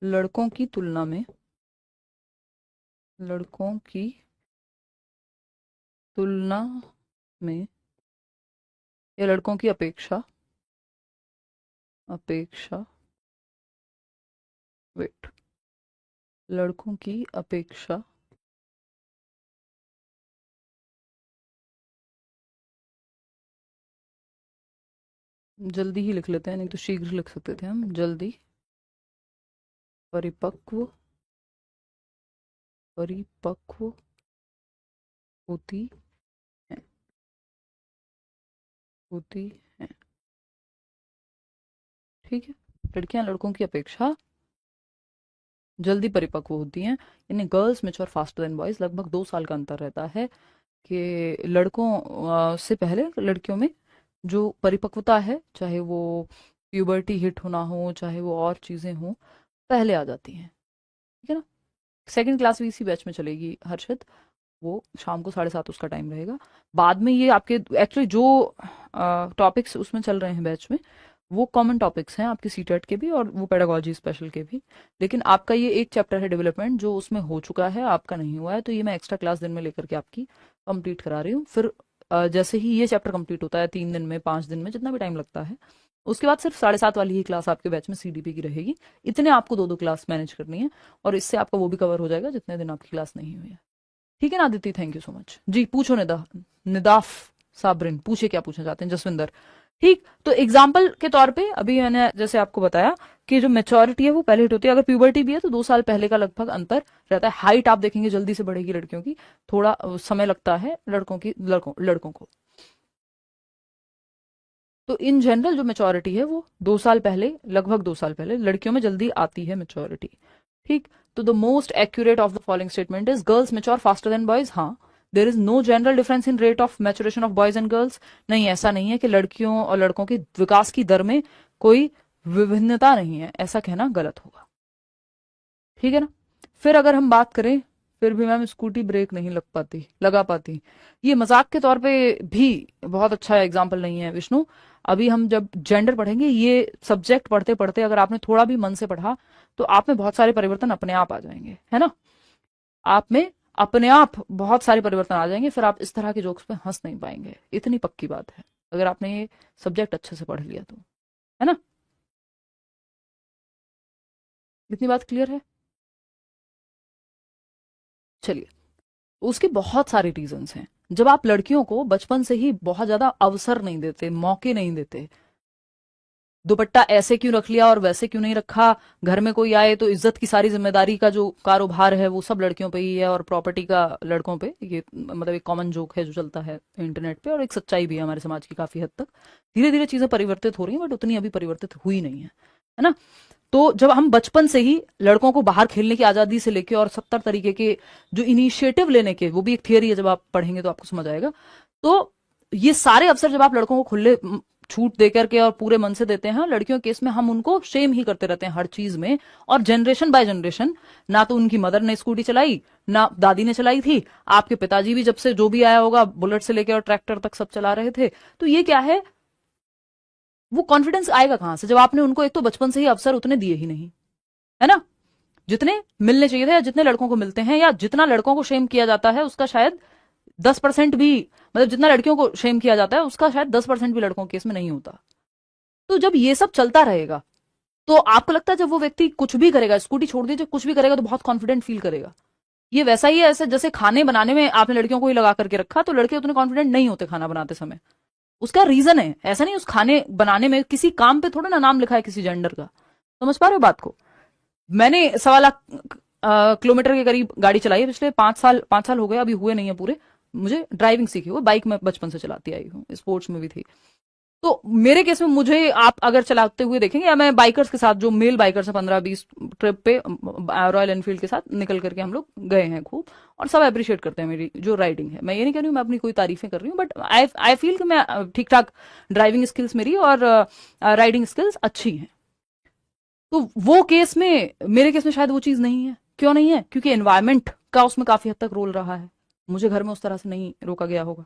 A: लड़कों की तुलना में, लड़कों की तुलना में, या लड़कों की अपेक्षा, अपेक्षा वेट, लड़कों की अपेक्षा जल्दी ही लिख लेते हैं, नहीं तो शीघ्र लिख सकते थे हम, जल्दी परिपक्व, परिपक्व होती है, होती है। ठीक है, लड़कियां लड़कों की अपेक्षा जल्दी परिपक्व होती हैं, यानी girls mature faster than boys. लगभग 2 साल का अंतर रहता है कि लड़कों से पहले लड़कियों में जो परिपक्वता है, चाहे वो प्यूबर्टी हिट होना हो, चाहे वो और चीजें हों, पहले आ जाती हैं। ठीक है ना, सेकंड क्लास भी इसी बैच में चलेगी हर्षद, वो शाम को 7:30 उसका टाइम रहेगा। बाद में ये आपके एक्चुअली जो टॉपिक्स उसमें चल रहे हैं बैच में, वो कॉमन टॉपिक्स हैं आपके सीटेट के भी और वो पेडागोजी स्पेशल के भी। लेकिन आपका ये एक चैप्टर है डेवलपमेंट, जो उसमें हो चुका है, आपका नहीं हुआ है, तो ये मैं एक्स्ट्रा क्लास दिन में लेकर के आपकी कंप्लीट करा रही हूँ। फिर जैसे ही ये चैप्टर कंप्लीट होता है, 3 दिन में, 5 दिन में, जितना भी टाइम लगता है, उसके बाद सिर्फ 7:30 वाली ही क्लास आपके बैच में सीडीपी की रहेगी। इतने आपको 2-2 क्लास मैनेज करनी है, और इससे आपका वो भी कवर हो जाएगा जितने दिन आपकी क्लास नहीं हुई है। ठीक है ना Aditya, thank you so much जी। पूछो निदाफ साबरिन, पूछे क्या पूछना चाहते हैं जसविंदर। ठीक, तो एग्जाम्पल के तौर पे अभी मैंने जैसे आपको बताया कि जो मेच्योरिटी है वो पहले हिट होती है, अगर प्यूबर्टी भी है तो 2 साल पहले का लगभग अंतर रहता है। हाइट आप देखेंगे जल्दी से बढ़ेगी लड़कियों की, थोड़ा समय लगता है लड़कों को। तो इन जनरल जो मेच्योरिटी है वो 2 साल पहले, लगभग 2 साल पहले लड़कियों में जल्दी आती है मेच्योरिटी। ठीक, तो the most accurate of the following statement is girls mature faster than boys. हाँ, there is no general difference in rate of maturation of boys and girls. नहीं, ऐसा नहीं है कि लड़कियों और लड़कों के विकास की दर में कोई विभिन्नता नहीं है, ऐसा कहना गलत होगा। ठीक है ना, फिर अगर हम बात करें फिर भी मैम स्कूटी ब्रेक नहीं लगा पाती। ये मजाक के तौर पे भी बहुत अच्छा एग्जाम्पल नहीं है विष्णु। अभी हम जब जेंडर पढ़ेंगे, ये सब्जेक्ट पढ़ते पढ़ते अगर आपने थोड़ा भी मन से पढ़ा तो आप में बहुत सारे परिवर्तन अपने आप आ जाएंगे, है ना। आप में अपने आप बहुत सारे परिवर्तन आ जाएंगे, फिर आप इस तरह के जोक्स पे हंस नहीं पाएंगे, इतनी पक्की बात है, अगर आपने ये सब्जेक्ट अच्छे से पढ़ लिया तो, है ना। इतनी बात क्लियर है। चलिए, उसके बहुत सारे रीजंस हैं। जब आप लड़कियों को बचपन से ही बहुत ज्यादा अवसर नहीं देते, मौके नहीं देते, दुपट्टा ऐसे क्यों रख लिया और वैसे क्यों नहीं रखा, घर में कोई आए तो इज्जत की सारी जिम्मेदारी का जो कारोबार है वो सब लड़कियों पे ही है और प्रॉपर्टी का लड़कों पे, ये मतलब एक कॉमन जोक है जो चलता है इंटरनेट पे और एक सच्चाई भी है हमारे समाज की काफी हद तक। धीरे धीरे चीजें परिवर्तित हो रही हैं बट उतनी अभी परिवर्तित हुई नहीं है ना। तो जब हम बचपन से ही लड़कों को बाहर खेलने की आजादी से लेके और 70 तरीके के जो इनिशिएटिव लेने के, वो भी एक थियरी है, जब आप पढ़ेंगे तो आपको समझ आएगा। तो ये सारे अवसर जब आप लड़कों को खुले छूट देकर के और पूरे मन से देते हैं, लड़कियों के केस में हम उनको शेम ही करते रहते हैं हर चीज में। और जनरेशन बाय जनरेशन, ना तो उनकी मदर ने स्कूटी चलाई, ना दादी ने चलाई थी, आपके पिताजी भी जब से जो भी आया होगा बुलेट से लेकर और ट्रैक्टर तक सब चला रहे थे। तो ये क्या है, वो कॉन्फिडेंस आएगा कहां से जब आपने उनको एक तो बचपन से ही अवसर उतने दिए ही नहीं, है ना, जितने मिलने चाहिए थे या जितने लड़कों को मिलते हैं, या जितना लड़कों को शेम किया जाता है उसका शायद 10% भी, मतलब जितना लड़कियों को शेम किया जाता है उसका शायद 10% भी लड़कों के केस में नहीं होता। तो जब ये सब चलता रहेगा तो आपको लगता है जब वो व्यक्ति कुछ भी करेगा, स्कूटी छोड़ दीजिए, कुछ भी करेगा तो बहुत कॉन्फिडेंट फील करेगा। ये वैसा ही है ऐसे जैसे खाने बनाने में आपने लड़कियों को ही लगा करके रखा तो लड़के उतने कॉन्फिडेंट नहीं होते खाना बनाते समय। उसका रीजन है, ऐसा नहीं उस खाने बनाने में किसी काम पे थोड़ा ना नाम लिखा है किसी जेंडर का। समझ पा रहे हो बात को। मैंने 1.25 लाख किलोमीटर के करीब गाड़ी चलाई है पिछले 5 साल हो गए, अभी हुए नहीं है पूरे। मुझे ड्राइविंग सीखी हुई, बाइक में बचपन से चलाती आई हूँ, स्पोर्ट्स में भी थी। तो मेरे केस में मुझे आप अगर चलाते हुए देखेंगे, या मैं बाइकर्स के साथ, जो मेल बाइकर्स है 15-20 ट्रिप पे रॉयल एनफील्ड के साथ निकल करके हम लोग गए हैं खूब, और सब अप्रिशिएट करते हैं मेरी जो राइडिंग है। मैं ये नहीं कह रही हूँ मैं अपनी कोई तारीफें कर रही हूँ, बट आई फील कि मैं ठीक ठाक ड्राइविंग स्किल्स मेरी और राइडिंग स्किल्स अच्छी हैं। तो वो केस में, मेरे केस में शायद वो चीज नहीं है। क्यों नहीं है? क्योंकि एनवायरमेंट का उसमें काफी हद तक रोल रहा है। मुझे घर में उस तरह से नहीं रोका गया होगा,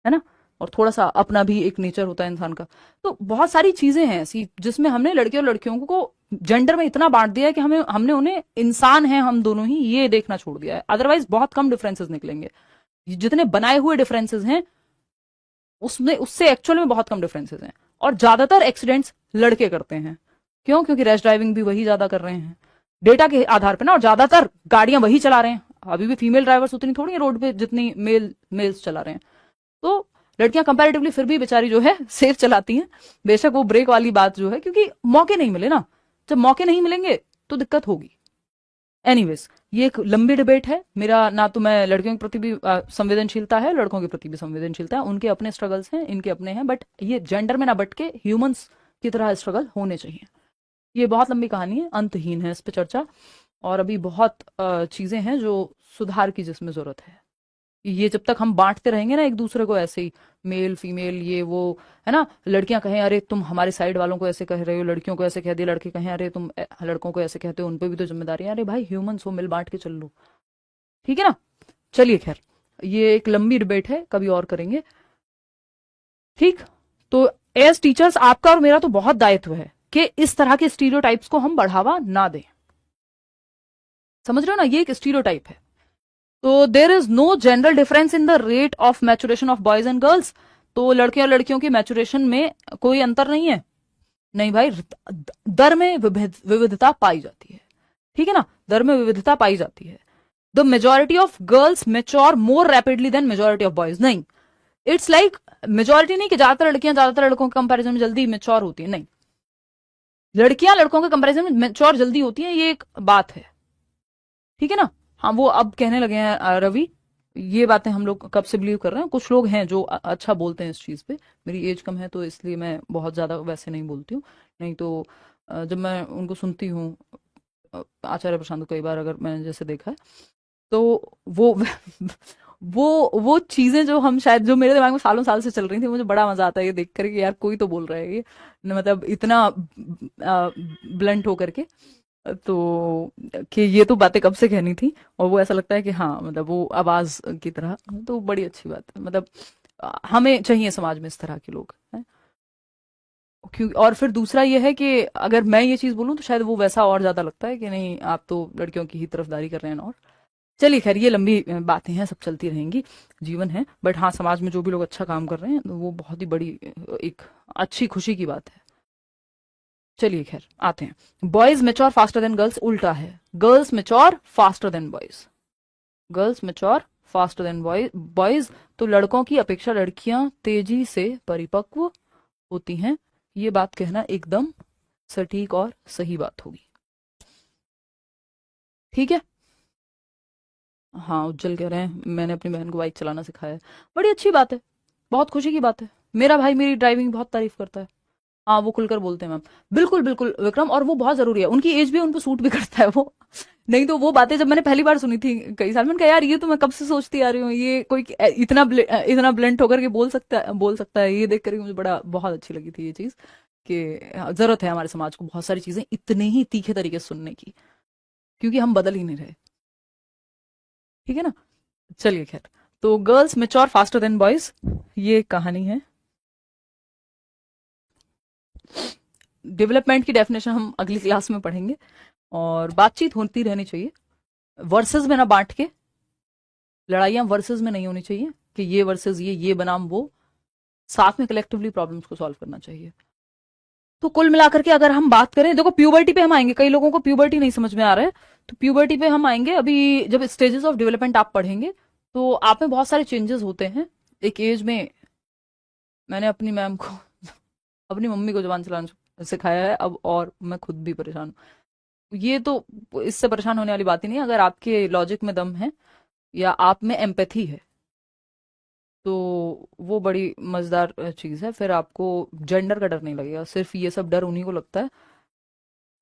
A: है ना। और थोड़ा सा अपना भी एक नेचर होता है इंसान का। तो बहुत सारी चीजें हैं ऐसी जिसमें हमने लड़के और लड़कियों को जेंडर में इतना बांट दिया है कि हमने उन्हें इंसान है हम दोनों ही ये देखना छोड़ दिया है। अदरवाइज बहुत कम डिफरेंसेस निकलेंगे। जितने बनाए हुए डिफरेंसेस हैं उसमें उससे एक्चुअल में बहुत कम डिफरेंसेस हैं। और ज्यादातर एक्सीडेंट्स लड़के करते हैं। क्यों? क्योंकि रैश ड्राइविंग भी वही ज्यादा कर रहे हैं डेटा के आधार पर ना, और ज्यादातर गाड़ियां वही चला रहे हैं। अभी भी फीमेल ड्राइवर्स उतनी थोड़ी है रोड पे जितनी मेल्स चला रहे हैं। तो लड़कियां कंपैरेटिवली फिर भी बेचारी जो है सेफ चलाती हैं। बेशक वो ब्रेक वाली बात जो है, क्योंकि मौके नहीं मिले ना। जब मौके नहीं मिलेंगे तो दिक्कत होगी। एनीवेज, ये एक लंबी डिबेट है। मेरा ना तो मैं लड़कियों के प्रति भी संवेदनशीलता है, लड़कों के प्रति भी संवेदनशीलता है। उनके अपने स्ट्रगल्स हैं, इनके अपने हैं, बट ये जेंडर में ना बट के ह्यूमंस की तरह स्ट्रगल होने चाहिए। ये बहुत लंबी कहानी है, अंतहीन है इस पे चर्चा, और अभी बहुत चीजें हैं जो सुधार की जिसमें जरूरत है। ये जब तक हम बांटते रहेंगे ना एक दूसरे को ऐसे ही, मेल फीमेल ये वो, है ना, लड़कियां कहें अरे तुम हमारे साइड वालों को ऐसे कह रहे हो, लड़कियों को ऐसे कह दिया, लड़के कहें अरे तुम लड़कों को ऐसे कहते हो, उन पे भी तो जिम्मेदारी है। अरे भाई ह्यूमंस हो, मिल बांट के चल लो, ठीक है ना। चलिए खैर, ये एक लंबी डिबेट है, कभी और करेंगे, ठीक। तो एज टीचर्स आपका और मेरा तो बहुत दायित्व है कि इस तरह के स्टीरियोटाइप्स को हम बढ़ावा ना दें। समझ रहे हो ना, ये एक स्टीरियोटाइप है। तो there is no general difference in the rate of maturation of boys and girls. तो लड़के और लड़कियों की मैचुरेशन में कोई अंतर नहीं है। नहीं भाई, दर में विविधता पाई जाती है, ठीक है ना, दर में विविधता पाई जाती है। The majority of girls mature more rapidly than majority of boys. नहीं, इट्स लाइक मेजोरिटी नहीं कि ज्यादातर लड़कियां ज्यादातर लड़कों के कंपेरिजन में जल्दी मेच्योर होती है। नहीं, लड़कियां लड़कों के कंपेरिजन में मेच्योर जल्दी होती है, ये एक बात है, ठीक है ना। हाँ, वो अब कहने लगे हैं रवि, ये बातें हम लोग कब से बिलीव कर रहे हैं। कुछ लोग हैं जो अच्छा बोलते हैं इस चीज पे। मेरी एज कम है तो इसलिए मैं बहुत ज्यादा वैसे नहीं बोलती हूँ। नहीं तो जब मैं उनको सुनती हूँ, आचार्य प्रशांत को कई बार अगर मैंने जैसे देखा है, तो वो वो चीजें जो हम शायद, जो मेरे दिमाग में सालों साल से चल रही थी, मुझे बड़ा मजा आता है ये देख करके, यार कोई तो बोल रहा है ये, मतलब इतना ब्लंट होकर के। तो कि ये तो बातें कब से कहनी थी, और वो ऐसा लगता है कि हाँ मतलब वो आवाज की तरह। तो बड़ी अच्छी बात है, मतलब हमें चाहिए समाज में इस तरह के लोग हैं। क्यों, और फिर दूसरा ये है कि अगर मैं ये चीज बोलूं तो शायद वो वैसा और ज्यादा लगता है कि नहीं आप तो लड़कियों की ही तरफदारी कर रहे हैं। और चलिए खैर ये लंबी बातें हैं, सब चलती रहेंगी, जीवन है। बट हाँ, समाज में जो भी लोग अच्छा काम कर रहे हैं तो वो बहुत ही बड़ी एक अच्छी खुशी की बात है। चलिए खैर आते हैं, boys mature faster then girls उल्टा है, girls mature faster than boys. Girls mature faster than boys. तो लड़कों की अपेक्षा लड़कियां तेजी से परिपक्व होती हैं, ये बात कहना एकदम सटीक और सही बात होगी। ठीक है। हाँ, उज्जवल कह रहे हैं मैंने अपनी बहन को बाइक चलाना सिखाया है। बड़ी अच्छी बात है, बहुत खुशी की बात है। मेरा भाई मेरी ड्राइविंग बहुत तारीफ करता है। हाँ, वो खुलकर बोलते हैं मैम। बिल्कुल बिल्कुल विक्रम, और वो बहुत जरूरी है, उनकी एज भी उन पर सूट भी करता है वो। नहीं तो वो बातें जब मैंने पहली बार सुनी थी कई साल, मैंने कहा यार ये तो मैं कब से सोचती आ रही हूँ, ये कोई इतना ब्लेंट होकर के बोल सकता है, ये देख कर मुझे बड़ा बहुत अच्छी लगी थी ये चीज कि जरूरत है हमारे समाज को बहुत सारी चीजें इतने ही तीखे तरीके से सुनने की, क्योंकि हम बदल ही नहीं रहे। ठीक है ना। चलिए खैर, तो girls mature faster than boys, ये कहानी है। डेवलपमेंट की डेफिनेशन हम अगली क्लास में पढ़ेंगे, और बातचीत होती रहनी चाहिए, वर्सेस में ना बांट के। लड़ाइयां वर्सेस में नहीं होनी चाहिए कि ये वर्सेस ये बनाम वो, साथ में कलेक्टिवली प्रॉब्लम्स को सॉल्व करना चाहिए। तो कुल मिलाकर के अगर हम बात करें, देखो प्यूबर्टी पे हम आएंगे, कई लोगों को प्यूबर्टी नहीं समझ में आ रहा है, तो प्यूबर्टी पे हम आएंगे अभी। जब स्टेजेस ऑफ डेवलपमेंट आप पढ़ेंगे तो आप में बहुत सारे चेंजेस होते हैं एक एज में। मैंने अपनी मैम को अपनी मम्मी को जुबान चलाना सिखाया है अब, और मैं खुद भी परेशान हूँ। ये तो इससे परेशान होने वाली बात ही नहीं है, अगर आपके लॉजिक में दम है या आप में एम्पैथी है तो वो बड़ी मजेदार चीज है। फिर आपको जेंडर का डर नहीं लगेगा, सिर्फ ये सब डर उन्हीं को लगता है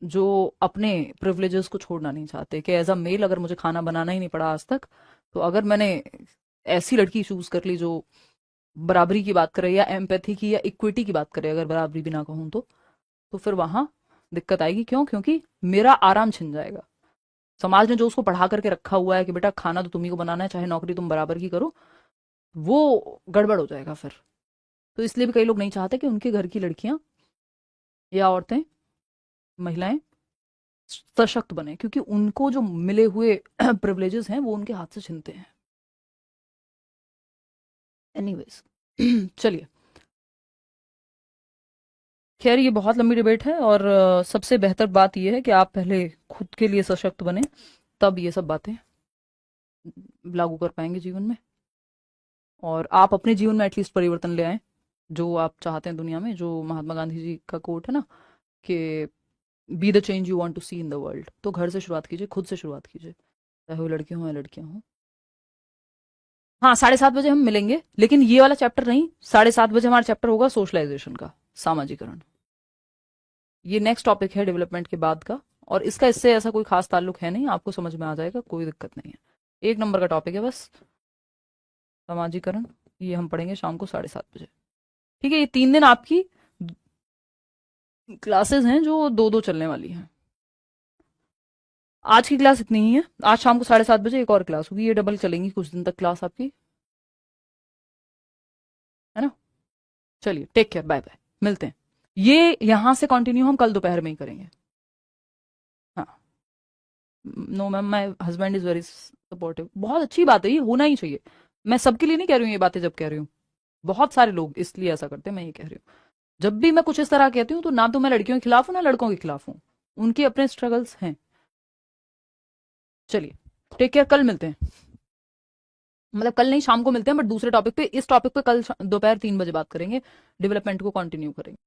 A: जो अपने प्रिविलेजेस को छोड़ना नहीं चाहते, कि एज अ मेल अगर मुझे खाना बनाना ही नहीं पड़ा आज तक, तो अगर मैंने ऐसी लड़की चूज कर ली जो बराबरी की बात करे या एम्पैथी की या इक्विटी की बात करे, अगर बराबरी भी ना कहूं तो फिर वहां दिक्कत आएगी। क्यों? क्योंकि मेरा आराम छिन जाएगा। समाज ने जो उसको पढ़ा करके रखा हुआ है कि बेटा खाना तो तुम्ही को बनाना है, चाहे नौकरी तुम बराबर की करो, वो गड़बड़ हो जाएगा फिर। तो इसलिए भी कई लोग नहीं चाहते कि उनके घर की लड़कियां या औरतें, महिलाएं सशक्त बने, क्योंकि उनको जो मिले हुए प्रिविलेजेस हैं वो उनके हाथ से छिनते हैं। एनीवेज चलिए खैर, ये बहुत लंबी डिबेट है, और सबसे बेहतर बात यह है कि आप पहले खुद के लिए सशक्त बने, तब ये सब बातें लागू कर पाएंगे जीवन में, और आप अपने जीवन में एटलीस्ट परिवर्तन ले आए जो आप चाहते हैं दुनिया में। जो महात्मा गांधी जी का कोट है ना कि be the change you want to see in the world, तो घर से शुरुआत कीजिए, खुद से शुरुआत कीजिए, चाहे वो लड़के हों या लड़कियां हों। हाँ, 7:30 बजे हम मिलेंगे, लेकिन ये वाला चैप्टर नहीं, 7:30 बजे हमारा चैप्टर होगा सोशलाइजेशन का, सामाजिकरण। ये नेक्स्ट टॉपिक है डेवलपमेंट के बाद का, और इसका इससे ऐसा कोई खास ताल्लुक है नहीं, आपको समझ में आ जाएगा, कोई दिक्कत नहीं है। एक नंबर का टॉपिक है बस, सामाजिकरण। ये हम पढ़ेंगे शाम को 7:30 बजे। ठीक है, ये 3 दिन आपकी क्लासेस हैं जो दो दो चलने वाली हैं। आज की क्लास इतनी ही है, आज शाम को 7:30 बजे एक और क्लास होगी, ये डबल चलेंगी कुछ दिन तक क्लास आपकी, है ना। चलिए टेक केयर, बाय बाय, मिलते हैं। ये यहां से कंटिन्यू हम कल दोपहर में ही करेंगे। हाँ, no ma'am, my husband is very supportive, बहुत अच्छी बात है, ये होना ही चाहिए। मैं सबके लिए नहीं कह रही हूँ ये बातें, जब कह रही हूँ बहुत सारे लोग इसलिए ऐसा करते हैं, मैं ये कह रही हूँ। जब भी मैं कुछ इस तरह कहती हूँ तो ना तो मैं लड़कियों के खिलाफ हूँ ना लड़कों के खिलाफ हूँ, उनके अपने स्ट्रगल्स हैं। चलिए टेक केयर, कल मिलते हैं, मतलब कल नहीं शाम को मिलते हैं, बट दूसरे टॉपिक पे। इस टॉपिक पे कल दोपहर 3 बजे बात करेंगे, डेवलपमेंट को कंटिन्यू करेंगे।